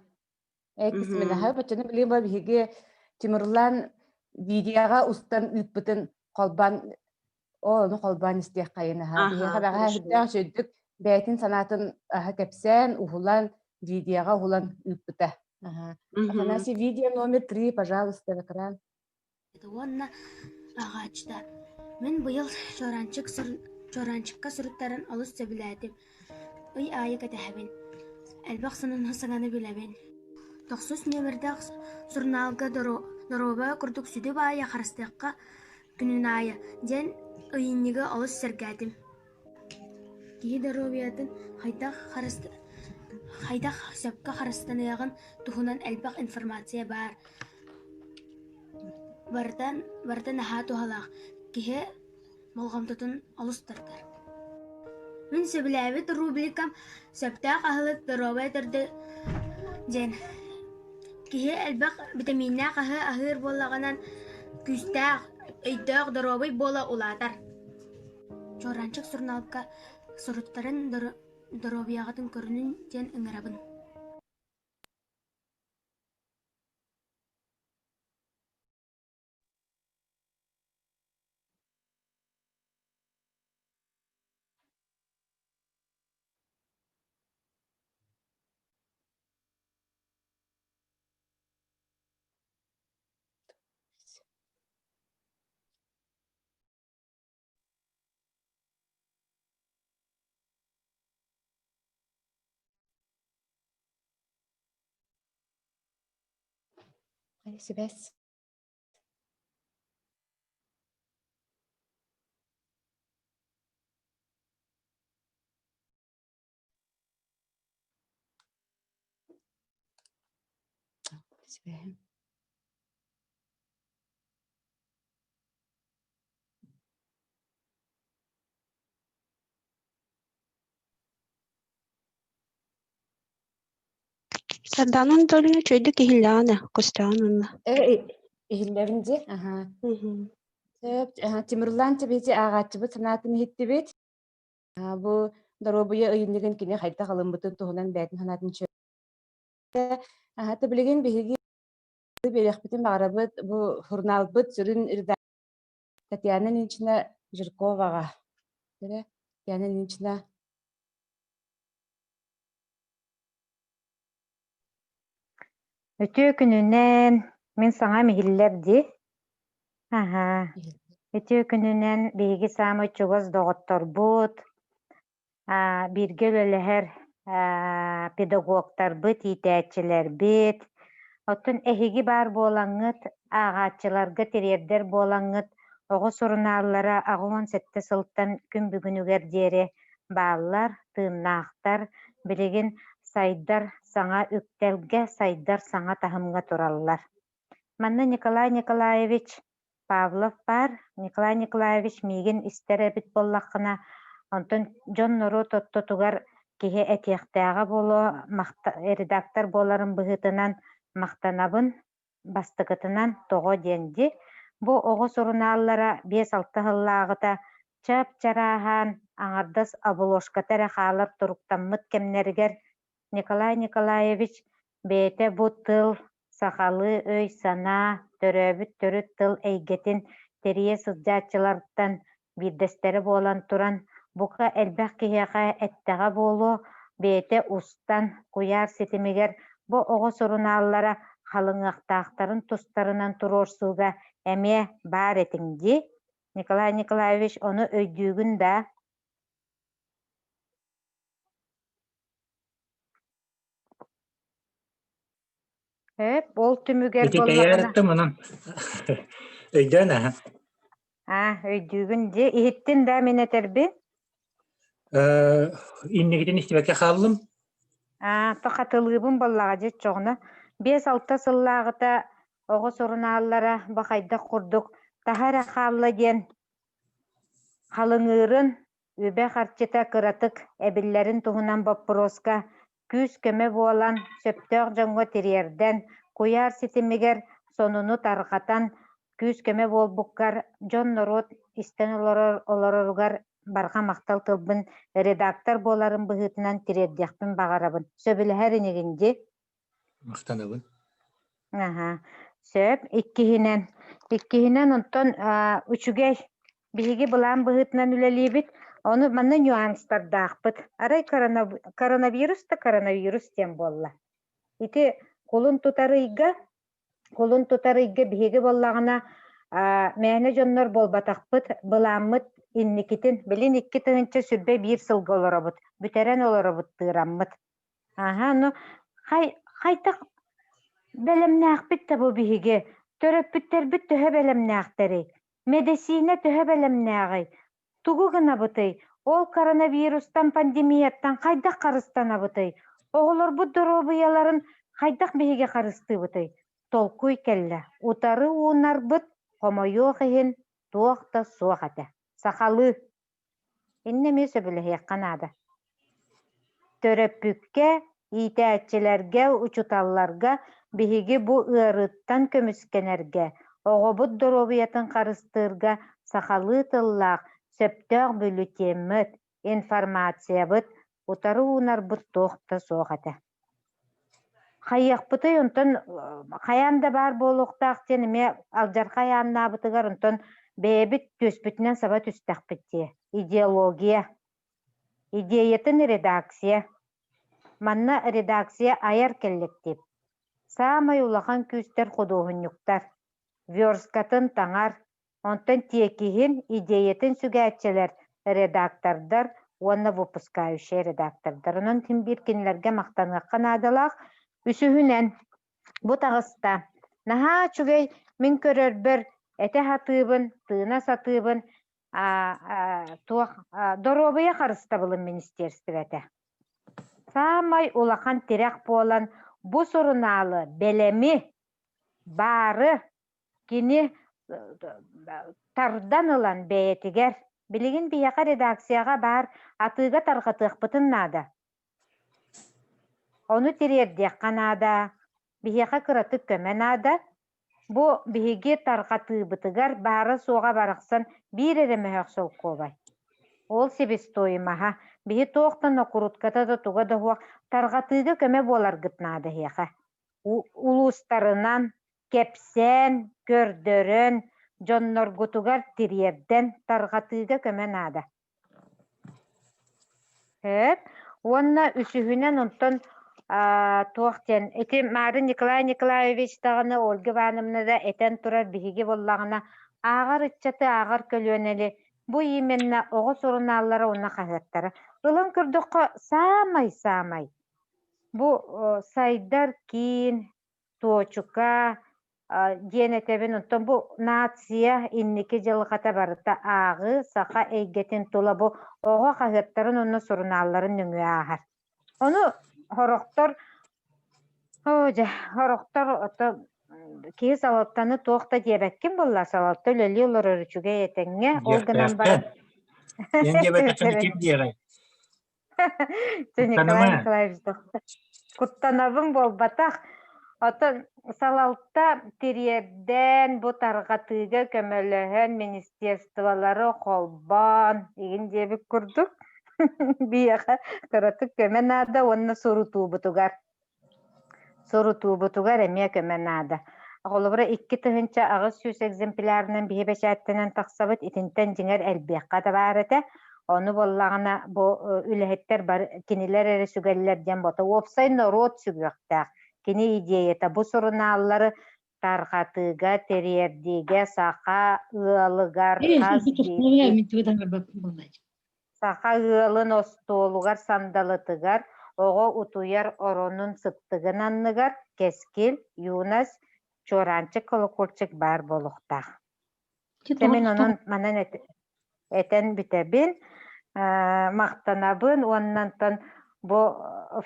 2 смена ха бачаны билем ба биге Тимурлан видеога устан үппүтен колбан оны колбан истек кайына ха. Биге бага хидда сөйдүк бәйтин санатын кепсен ухулан видеога ухулан үппүтэ. Ага. Афанасий, видео номер 3, пожалуйста, в экран. Это онна агачта. Мен быйыл чоранчыкка сүрүттарын алыс сөбүләтим. Ый айы кәтәһәбин. Әлбәк сынын хысыңаны биләбин. 9 номердә журналга дороба курдук сүдү бая харыстыкка күнүн айы. Ден ыйынныгы алыс сәргәтим. Ки доробиятын хайдах сөпкә харыстаны ягын тухунан әлбәк информация бар. Бардан аха тухалак. Киһе молгамтытын алыстырдар. Мен сөбіләбіт рубрикам сөптақ ахылык дороба тұрды ден. Кихи әлбәқ витаминна қахы ахыр болағынан күстәқ, өйдөк доробай бола улатар. Жоранчык журналка соруттарын доробиягатын көрүнүн ден ыңырабын. Сибес. Сибес. Сарданын долина чөйдү кихилляана костаанынна. Ихиллеринде, аха. Тимурлан тебети агачыбыт санатын хиттибит. Бу доробуя ыйындыгын кине хайта халымбытын туһунан бәтин санатын чö. Ахата билеген биһиги берехбитин багарабыт бу журналбыт сүрүн ирда Татьяна Нинчина Жирковага. Татьяна Нинчина Өтө күнүнен мен саңа михиллерди. Өтө күнүнен биги самы чугас доғыттор бут. Биргел өлөһөр педагогтар бит, итәчилер бит. Оттун эһиги бар болаңыт, агачыларга терердер болаңыт, ого сурунарлара агуон сетте сылттан күн бүгүнүгер диэри бааллар, тыыннаахтар, билигин сайдар саңа үктелге, сайдар саңа тахымга тураллар. Манна Николай Николаевич Павлов бар. Николай Николаевич миигин истеребит боллаққына, онтон Жон Нору тоттотугар киһи этиэхтээҕэ боло, редактор боларын быһытынан мактанабын, бастыгытынан тоҕо диэнди. Бу оҕо сурунааллара 5-6 хыллаагыта чап-чарааһаан аҥардас обложкатара хаалар туруктаммыт кемнеригер Николай Николаевич бэйэтэ бу тыл, сахалы өй санаа, төрөбүт төрүт тыл эйгетин терие сылдьааччылардан биирдэстери буолан туран, бука элбэх киһиэхэ эттэҕэ буолуо бэйэтэ устан, куяар ситимигер бу оҕо сурунааллара халыҥахтаахтарын тустарынан туруорсууга эмиэ баар этиҥди. Николай Николаевич ону өйдүүгүн да. Ол түмүгер боллағына. Өйдөн, өйдүүгүн де. Ихиттин да мен этерби? Иннигитин истибэкке хааллым? Тохатылыыбын боллаға жет жоғына. 5-6 сыллағыта оғы сорунааллара бақайда құрдық. Тахара хаалла ден халыңырын үбе харчыта кыратык әбіллерін туғынан баппыроска күз көмө буолан сөптөк жоңго тириерден куяр ситимигер сонуну тархатан күз көмө болбуккар Жон Норот истен олоругар барга мактал тылбын редактор боларын быһытынан тиреддехпин багарабын. Сөбүлэһэринигинди. Мактанабын. Сөп иккиһинен онтон үчүгэй биһиги былаан быһытынан үлэлиибит. Onu manna nüanslar dağpıt. Aray koronavirüs tiem bolla. Iti kolun tutarıyga bihigi bollağına mehne jonnor bolbataqpıt, bılamıt innikitin, bilin ikkitinincə sürbe bir sılgı olorabıt. Büteren olorabıt tırammıt. No, haytaq belemnağpıt da bu bihigi. Töröpütter büt töhe belemnağtari. Medesine töhe belemnağı. Тугу гына бытый, ол коронавирустан, пандемияттан хайдақ қарыстана бытый. Оғылар бұд доробыяларын хайдақ бейге қарысты бытый. Толкуй келлі. Утары уынар бұд, қомайоқ ехін, туақта суақата. Сақалы. Инне ми сөбүлэһиэх канаада. Төрөппүкке, иитээччилерге, учуталларга, биһиги бу ыарыттан көмүскенерге, оҕобут доробуйатын харыстыырга, сахалыы тыллаах, сөптөөх бюллетеммыт, информациябыт, утары уунарбыт туохта суохата. Хайыахпытай онтон хаяанда бар болуктаах тен эме алжарха яаннаабытыгар онтон бэбит түспүтүнэн саба түстахпытти. Идеология. Идеятын редакция. Манна редакция аяр келлектип. Самай улахан күстер худоһуннуктар. Верскатын таңар. Онтон тиекиһин идеятын сүгээтчелер редактордар, уонна выпускающий редактордар. Онон тим бир кинилерге мактаныккан аадалаах үсүһүнэн бу тагыста. Наха чугай мин көрөрбөр эте хатыыбын, тыына сатыыбын доробуя харыстабылын министерствете. Самай улахан тирек болан бу сорунаалы белеми бары кини тардан ылан бэйетигер. Билигин бияка редакцияга бар атыыга таргатыахпытын наада. Onu tirerdiek kanada, biheka kıratık kömenada, bu bihigi tarqatığıbıtıgar barı soğa baraqsan bir edemehek sol kovay. Ol sebestoymaha, bihi toğtan okurutkata da tuga da huak tarqatığıga köme bolar gıtnada heka. Ulustarınan, kepsen, gördörön, jonnor gutugar tirerden tarqatığıga kömenada. Evet, onna üsühünen ondan туохтен эти Мары Николай Николаевич тагына Ольга Ивановна да этен турар биһиги боллагына агар ыччаты агар көлүөнели бу именно ого сорунааллары уна хагаттары ылын көрдөккө самай бу сайдар кин туочука диэнетебин онтон бу нация инники жылгата барыта агы саха эйгетин тула бу ого хагаттарын уна сорунаалларын нүңү агар ону Хорохтор ото кии салаттаны туохта диэбэккин болла салатты лөли олор өрүчүгэ этеңге ол гынан бара. Ен диэбэккин ким диэрай? Николай Николаевич куттанабын болбатах ото салалта тириерден бу таргатыыга көмөлөһөн министерстволары холбон игин диэбик курдук. Бияха кыратык көменада онна сорутуубутугар эмие көменада. Оголубура 2 тыһынча агыс сүз экземплярынан биһибэчээттенен тахсабыт итинтен жиңер элбиэхка да баарыта. Ону боллагына бу үлэһиттер бар кинилер эре сүгэллерден бота. Опсай народ сүгүөхтээх. Кини идеята бу сорунааллары тархатыга, териердиге, саха, ыалыгар, Саха ыалын остуолугар сандалытыгар, ого утуяр оронун сыттыгын анныгар, кескил, юнас, чоранчык колокольчык бар болуктах. Темен онун манан этен битебин, мактанабын, оннантан бу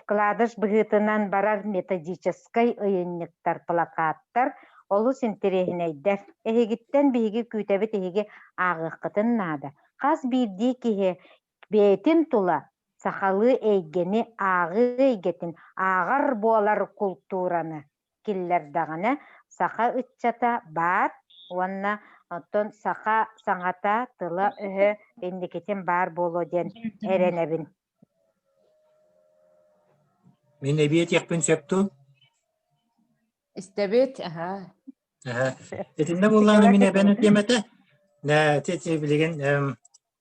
вкладыш быгытынан барар методической ыйынниктар, плакаттар, олус интерехинейдер. Эхигиттен биги күтебит эхиги агыкытын нада. Хас бирди кихе бетин тула сахалы эйгени ағы эйгетин ағар болар культураны киллердағына саха ытчата бар, уанна оттон саха саңата тыла өһө эндикетин бар боло ден эренебин. Мен эбиет яқпын сөпту? Истебет, аха. Этинде болланы мен эбен өтемете? Тете билеген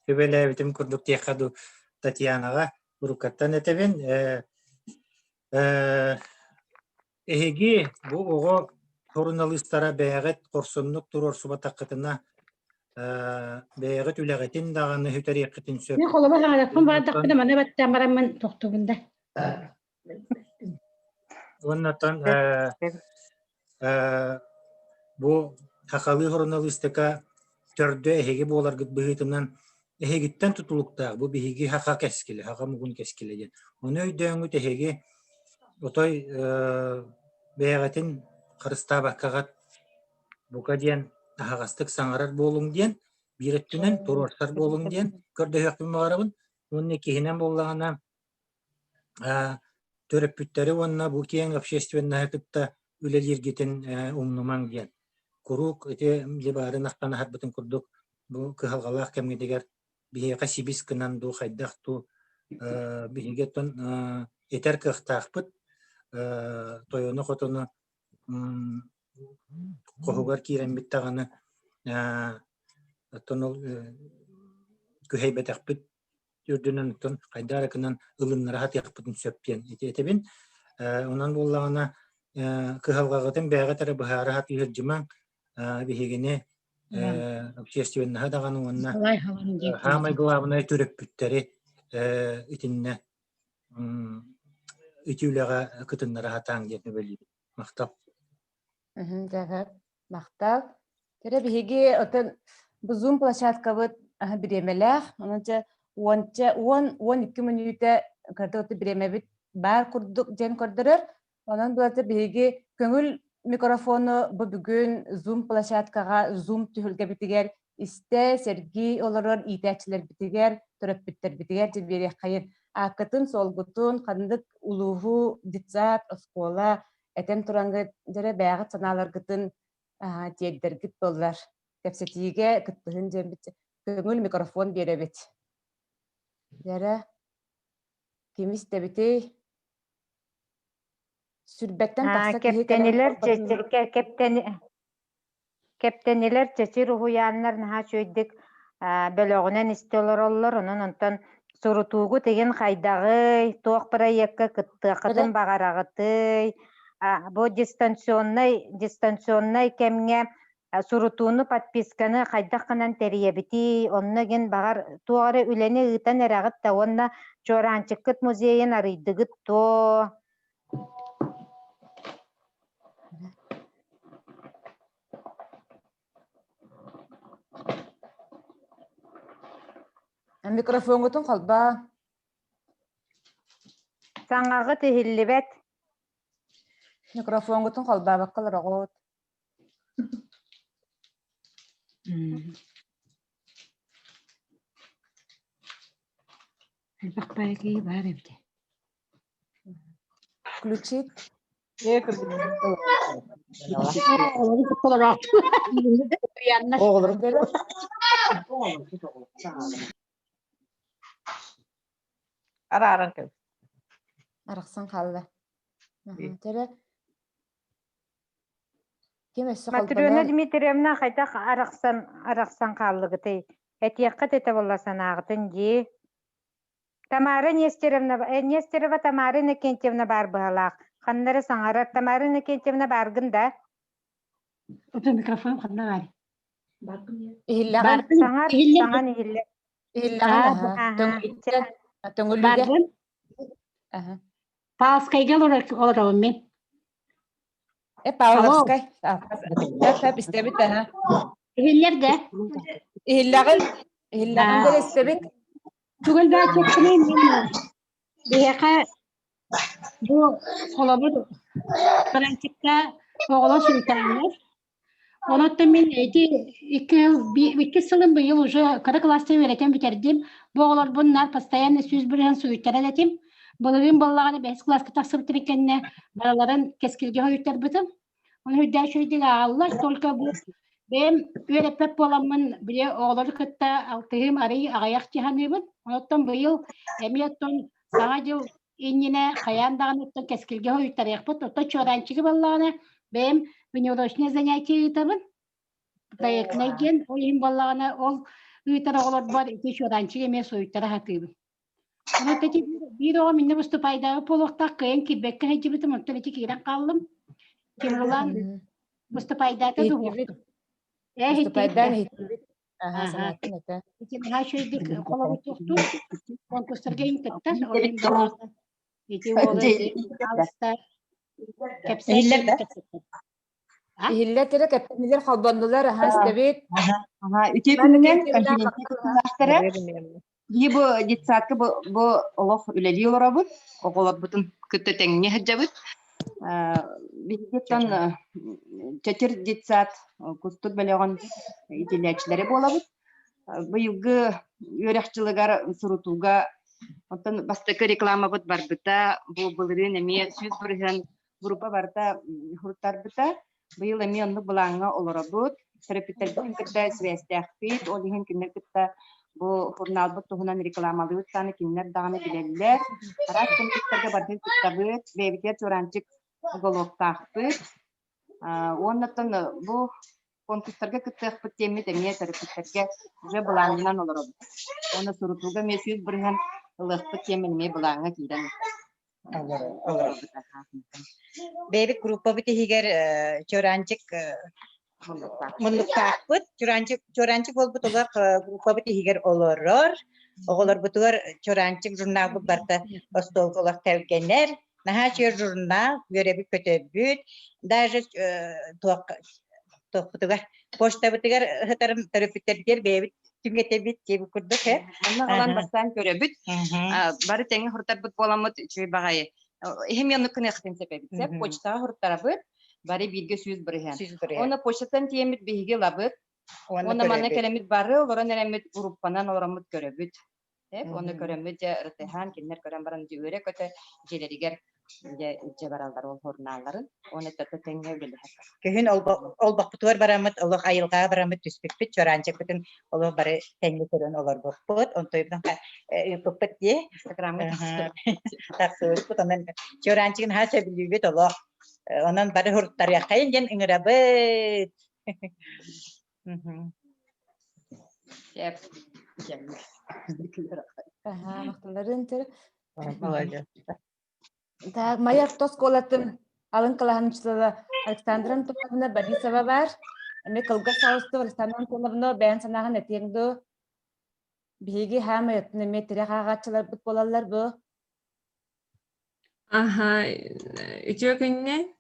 Көбелі бітім күрдік текаду Татьянаға ұрукаттан әтебен. Эге бұл оғы журналистара бәйәғет қорсынлық тұрор субатаққытына бәйәғет үләғетін дағаны хүтер еқетін сөп. Мен қолыма ғалақпын бардақпын, мана бәттен барамын тоқтуғында. Оннаттан бұл хақалы журналистика төрді әйге болар бұғытымнан эхегиттен тутулуктаа бу биһиги хака кескиле хака мугун кескиле ден оны өйдөңү теһеги отой бэягатын кырыста баккагат бука диен ахагастык саңарар болуң диен Бирэттинен турорсар болун диен көрдөһөкүм барабын. Онны кихинен боллагана төрөппүттери онна бу кең общественная кытта үлелиргитин умнуман диен. Курук эти либарын ахтана харбытын курдук бу кыхалгалах кемгедегер биһиэка сибис кынан ду хайдахту биһигеттон этер кыхтаахпыт тойону хотону кохугар кирембиттаганы тонол күхейбетахпыт үрдүнөн тон хайдара кынан ылыннара хатыахпытын сөптен этебин онан боллагана кыхалгагытын бэга тара быхара хат юржыман биһигине общественная даганы онна хамай главный төрөппүттери итинне итүлега кытыннара хатаң деп белиби мактап. Мактап. Тере биһиги отын бу Zoom площадкабыт биремелер. Онча 12 минутта картоты биремебит бар курдук ден көрдөрөр. Онан булаты биһиги көңүл микрофону бу бүгүн Zoom площадкага Zoom түһүлгө битигер исте Сергей олорор итәчләр битигер, төрөппүттер битигер деп бере кайын. Акытын солгутун кандык улугу дитсат оскола этен турангы жере бәгы саналар гытын тегдергит боллар. Кепсетиге кыттыгын жембит көңүл микрофон беребит. Яра кимис дебити сүрбәттен такса кептенилер чечир уяннар наха чөйдик бөлөгүнөн истелороллор онун онтон сурутуугу деген хайдагы тоок проектка кыттыакытын багарагыты бу дистанционный кемге сурутууну подписканы хайдакканан териебити онногин багар туары үлени ытан эрагыт да онна Чоранчыккыт музейин арыйдыгыт то микрофонгутун колба саңагы тихиллибет микрофонгутун колба баккаларагот включить. Араксан қалды. Матрёна Дмитриевна хайта араксан қаллыгыты. Этияққа тете болласан ағытын де. Тамара Нестерова Тамара Никентьевна бар бұғалақ. Қандары саңарар Тамара Никентьевна барғында. Өтін микрофон қанда бар. Саңан ихилле. Барғын. Паускайға оларауын мен. Паускай. Истебит. Ихиллерді. Ихиллағын истебит. Түгіл бәй көктімейін мен. Бейеқа бұл қолабыр Францикта оғылы сүйтәңір. Онытты мен екі сылым бұйыл уже қыры класты өретен бітердім. Бұғылар бұннар постоянно сөз бірген сұйттар әдетім. Бұлығын болағаны 5 класқа тақсыр тірекенне балаларын кескілге høйттер бұтым. Оны хүдді шөйдегі ағалылар, только бұл бәйім өретпеп боламын біле оғылары күтті алтығым арый ағаяқ жиханы бұд. Оныттан бұйыл әметтен саңа жыл иннене қаяндағын өттен кескілге høйттар еқпұт. Отта чоранчығы болағаны бәйім Венеурочное занятие итабын. Проектный ген, ойын болағына ол үйтар оғылар бар, ете чоранчығы емес ойттары хатыбын. Оны тәте бір оға міні бұступайдағы полуқтақ күйен кирбекке хайчы бітім, ұттыр еті кейрен қалым. Кемрулан бұступайдағы дұғықты. Бұступайдағы хитібіт. Етін ға шөйдік қолауы тұқты, конкурстарға интіттен ойын болағына. Ете оғы алыстар, кәпсәйдер. Ihilletleri keptenler kalbandılar istebit. Ütepininen konferansları bu ditsatkı bu olaf üleli olabı. Oğulab bütün kütte tengine hıcabıt. Bizden çetir ditsat kustuk beleğen itileçleri olabı. быйылгы өрәхчылыгар сурутуга онтон бастыкы реклама бут барбыта бу былырын эме сүз бүрген группа барта хуруттарбыта быйыл эме онну булаңга олоробут терапевттердин кытта связьтахпит ол иһин киннер кытта бу журналбыт туһунан рекламалыбыт таны киннер даганы билеллер барат кымтыктарга бардын кыттабыт бебитер чуранчык уголовтахпыт оннотон бу конкурстарга кыттыахпыт темит эме терапевттерге уже булаңынан олоробут оны сурутууга месүүс бүрген ылыхпыт темилме булаңа киирен Бебит группа битигер чоранчык мунлуктаакпыт чоранчык болбут олар группа битигер олорор оголор бутугар чоранчык журнал барта остолголар тәвгенер наха чер журнал görебит көтөбүт даже тохтугар почта битигер хатарым терапевттер бебит түнгетебит деп күрдүк Онна алан бастан көрөбүт. Бары теңе хуртарбыт боламыт чүй багай. Хемиянны кынехтен себебитсе почтага хуртарабыт. Бары бирге сүз бирген. Оны почтадан тиемит биге лабыт. Оны мана келемит бары, олора неремит группанан орамыт көрөбүт. Оны көрөмүт же ртхан кинер көрөм баран жүйөрө көтө желеригер же баралдар ол журналларын. Оны тата теңге биле. Көхүн ол бакпытуар барамыт, олох айылга барамыт түспүкпүт, чоранчык бүтүн олох бары теңге көрөн олар бакпыт, онтойбдан юппыт де, Инстаграмы таксырпыт, онан чоранчыгын хаса билүүбүт олох, онан бары хурттар якайын ден ыңырабыт. Макталарын тер. Так, моя тосколатын алын кылаанчылары Александра Антоновна Борисова бар. Эме кылга саусты Александра Антоновна бән санаган этеңдо. Биги хам этне метре кагачылар бут болалар бу. Аха, үчөкүнне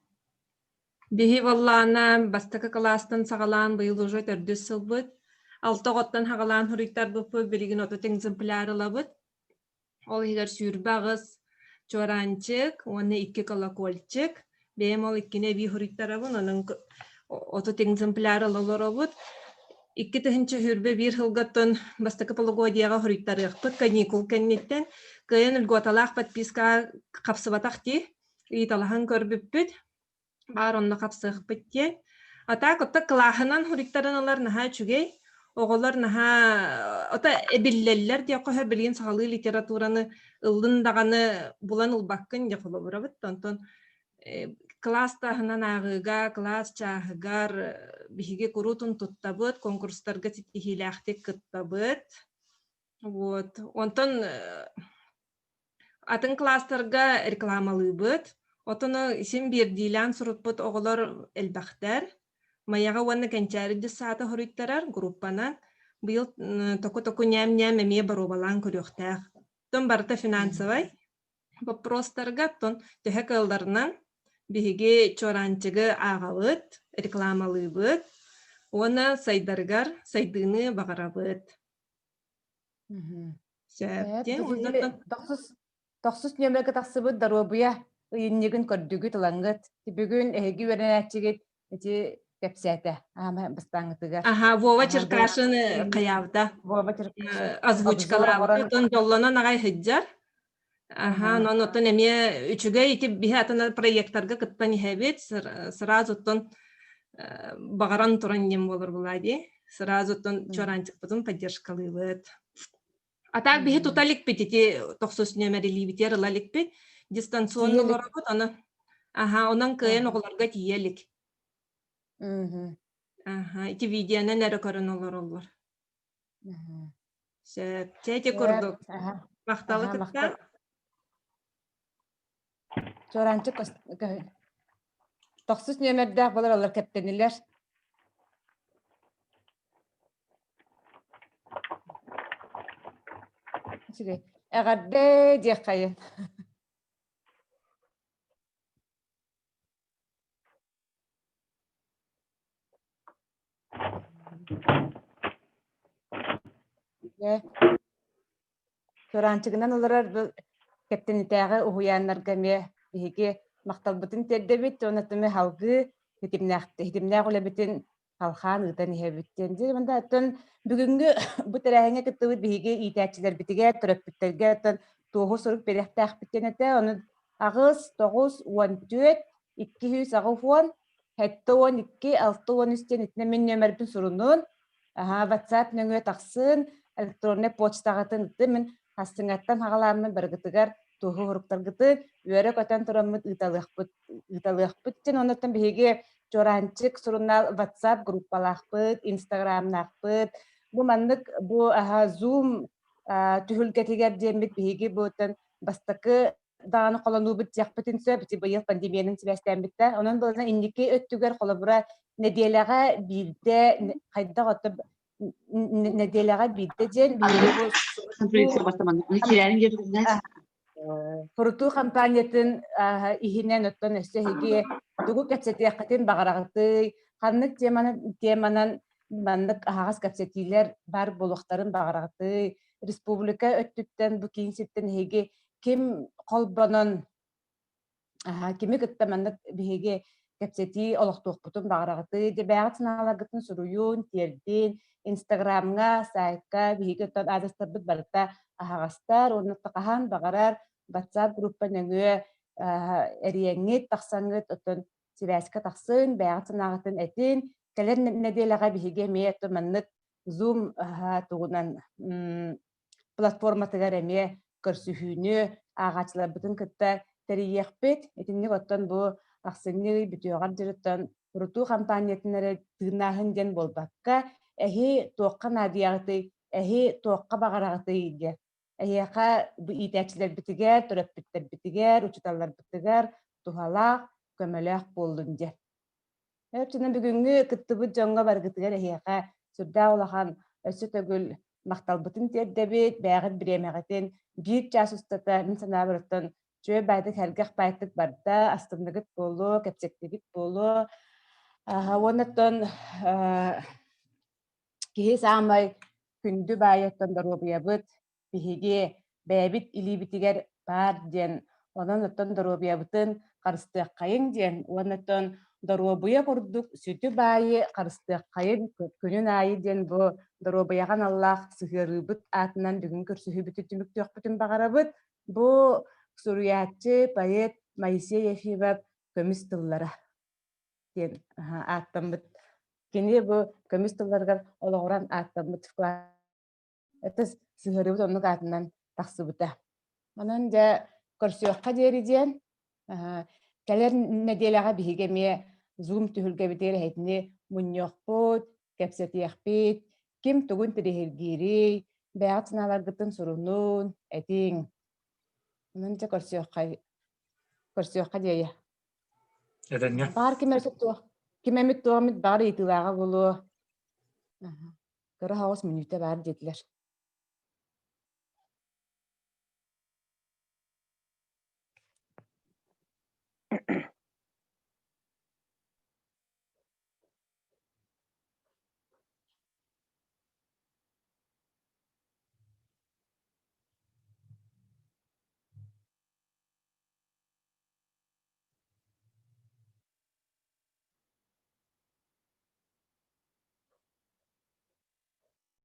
биһи боллаана бастакы класстан сагалаан быйыл уже төрдүс сылбыт. Алтоготтан хагалаан хуриктар бупу билигин ото экземплярылабыт. Ол хигер сүүрбагыс чоранчык, оны 2 колокольчик. Бем ол 2 би хуриктарабын, onun ото экземплярылаларабыт. 2 тыһынча хүрбе 1 хылгаттан бастакы полугодияга хуриктарыахпыт, каникул кенниттен. Кыйын үлготалаах подписка капсыбатах ти, ыйталахан көрбүппүт. Бар онна капсыахпыт ти. Ата котта клахынан хуриктарыналар наха чүгей. Оголар наха ота эбиллеллер диэ кохер билген сагалыы литератураны ылдын даганы булан ылбаккын диэ холобурабыт. Тонтон класста хынан агыга, класс чаагыгар биһиге курутун туттабыт, конкурстарга тихилэхтик кыттабыт. Вот. Онтон атын класстарга рекламалыбыт. Отону исим бирдилан сурутбыт оголор элбахтар. Маяга ванна кенчари дис саата хориттарар группанан быйыл току ням-ням эме барубалан көрөктәк. Тон барта финансовай вопростарга тон төһө кылдарынан биһиге чоранчыгы агабыт, рекламалыбыт, оны сайдаргар сайдыны багарабыт. Тохсус нөмерге тахсыбыт даруабуя ыйыннигин көрдүгү тылаңгыт. Бүгүн эги веренәчигит эти кепсәтә. Бастаңытыга. Аха, Вова Черкашин каявда. Вова Черкашин. Озвучкалар. Тон жоллана нагай хыджар. Аха, но тон эме үчүгө ити бихатына проекттарга кыттан иһебит, сразу тон багаран туран нем болор булади. Сразу тон чоранчык потом поддержкалыбыт. А так бихи туталик питити тохсус нөмерили битер лалик пит. Дистанционно лорабыт аны. Аха, онан кыйын оголорга тиелик. Аха, ити видеоны нәре көрін олар. Сәте көрдік. Мақталы кітті? Чоранчык тохсус нөмерде болар олар кәптенілер. Әғарде дек қайын. Чоранчыгынан олар кептенитәгы уяннарга ме биге макталбытын тердебит, онатыме халгы хитимнәк үлебитин халхан ыдан иһэбиттен. Дир мында аттан бүгүнгү бу терәһеңе кыттыбыт биһиги иитээчилер битиге төрөппүттерге аттан туоху сурук берехтээхпиттенете оны агыс 9 14 200 агыфон хетте 12 6 13 итне мен нөмербин сурунун WhatsApp нөңө таксын электронный почтагатын ытты мен хастыңаттан хагалаамын быргытыгар туоху хуруктаргыты үөрэ көтөн тураммыт ыталыахпыттен онуттан биһиги жоранчык сурунал WhatsApp группалаахпыт, Instagramнаахпыт. Бу маннык бу Zoom түһүлгетигер диэмбит биһиги буутан бастакы дааны колонуубут жакпытын сөп бити быйыл пандемиянын сибэстэмбитте. Онон былына инники өттүгер колобура неделяга бирде хайда готып неделяга бирде ден Фуруту компаниятын ихинен оттон өссөһиги тугу кэпсетиэххэтин бағарағыты, ханнык теманан маннык ахагас кэпсетилер бар болуқтарын бағарағыты, республика өттүттен бу кинситтен хиги ким колбонон кими кытта маннык биһиги кэпсети олохтуохпутун бағарағыты, дебэҕат сынааларгытын суруйун, тердин, Инстаграмга, сайтка биһиги оттон адыстарбыт барыта ахагастар, онуттакахан бағарар WhatsApp группа нөңө эриэҥит тахсаңыт оттон сибээска тахсын бэҕат сынаагытын этин келер неделяга биһиги эмиэ маннык Zoom тугунан платформатыгар эмиэ көрсүһүүнү аагачыларбытын кытта терийиэхпит этинник оттон бу ахсынны бүтүөҕар дьырыттан урутуу компаниятынары тыынааһын ден болбакка эһи туокка наадыягыты эһи туокка багарагыты дие эһиэхэ бу иитээчилер битигер төрөппүттер битигер учуталлар битигер тухалаах көмөлөөх буоллун дие эпчинен бүгүнгү кыттыбыт жоңго баргытыгер эһиэхэ сүрдээ улахан өссө төгүл макталбытын тиэрдебит бээгит бириэмэҕитин биир чаас устата мин санаабырыттан чүө байтык хэргэх байтык барда астымныгыт буолу кэпсеттигит буолу уонаттан киһи саамай күндү баайыттан доруобуйабыт биһиги бэбит илибитигер бар диэн онон оттон доруобуйабытын харыстыаккайын диэн уонаттан доруобуя курдук сүтү баайы харыстыаккайын күнүн аайы диэн бу доруобуяган аллаах сыһыарыыбыт аатынан бүгүн көрсүһүүбүтү түмүктүөхпүтүн багарабыт бу суруяаччы поэт Моисей Ефимов көмүс тыллара диэн ааттамбыт кини бу көмүс тылларыгар олоҕуран ааттамбыт этес сыһыарыыбыт оннук аатынан тахсыбыта онон дьэ көрсүөхха диэри диэн келер неделяга биһиги эмиэ Zoom түһүлгэбитигэр эһитини мунньуохпут кэпсэтиэхпит ким тугун тириһиргиирий бэҕат сынааларгытын сурунуун этиң онон дьэ көрсүөхха диэйэ баар кимэмит туоҕаммит баар иитылааҕа болуо кыра 9 минута баар дьетилэр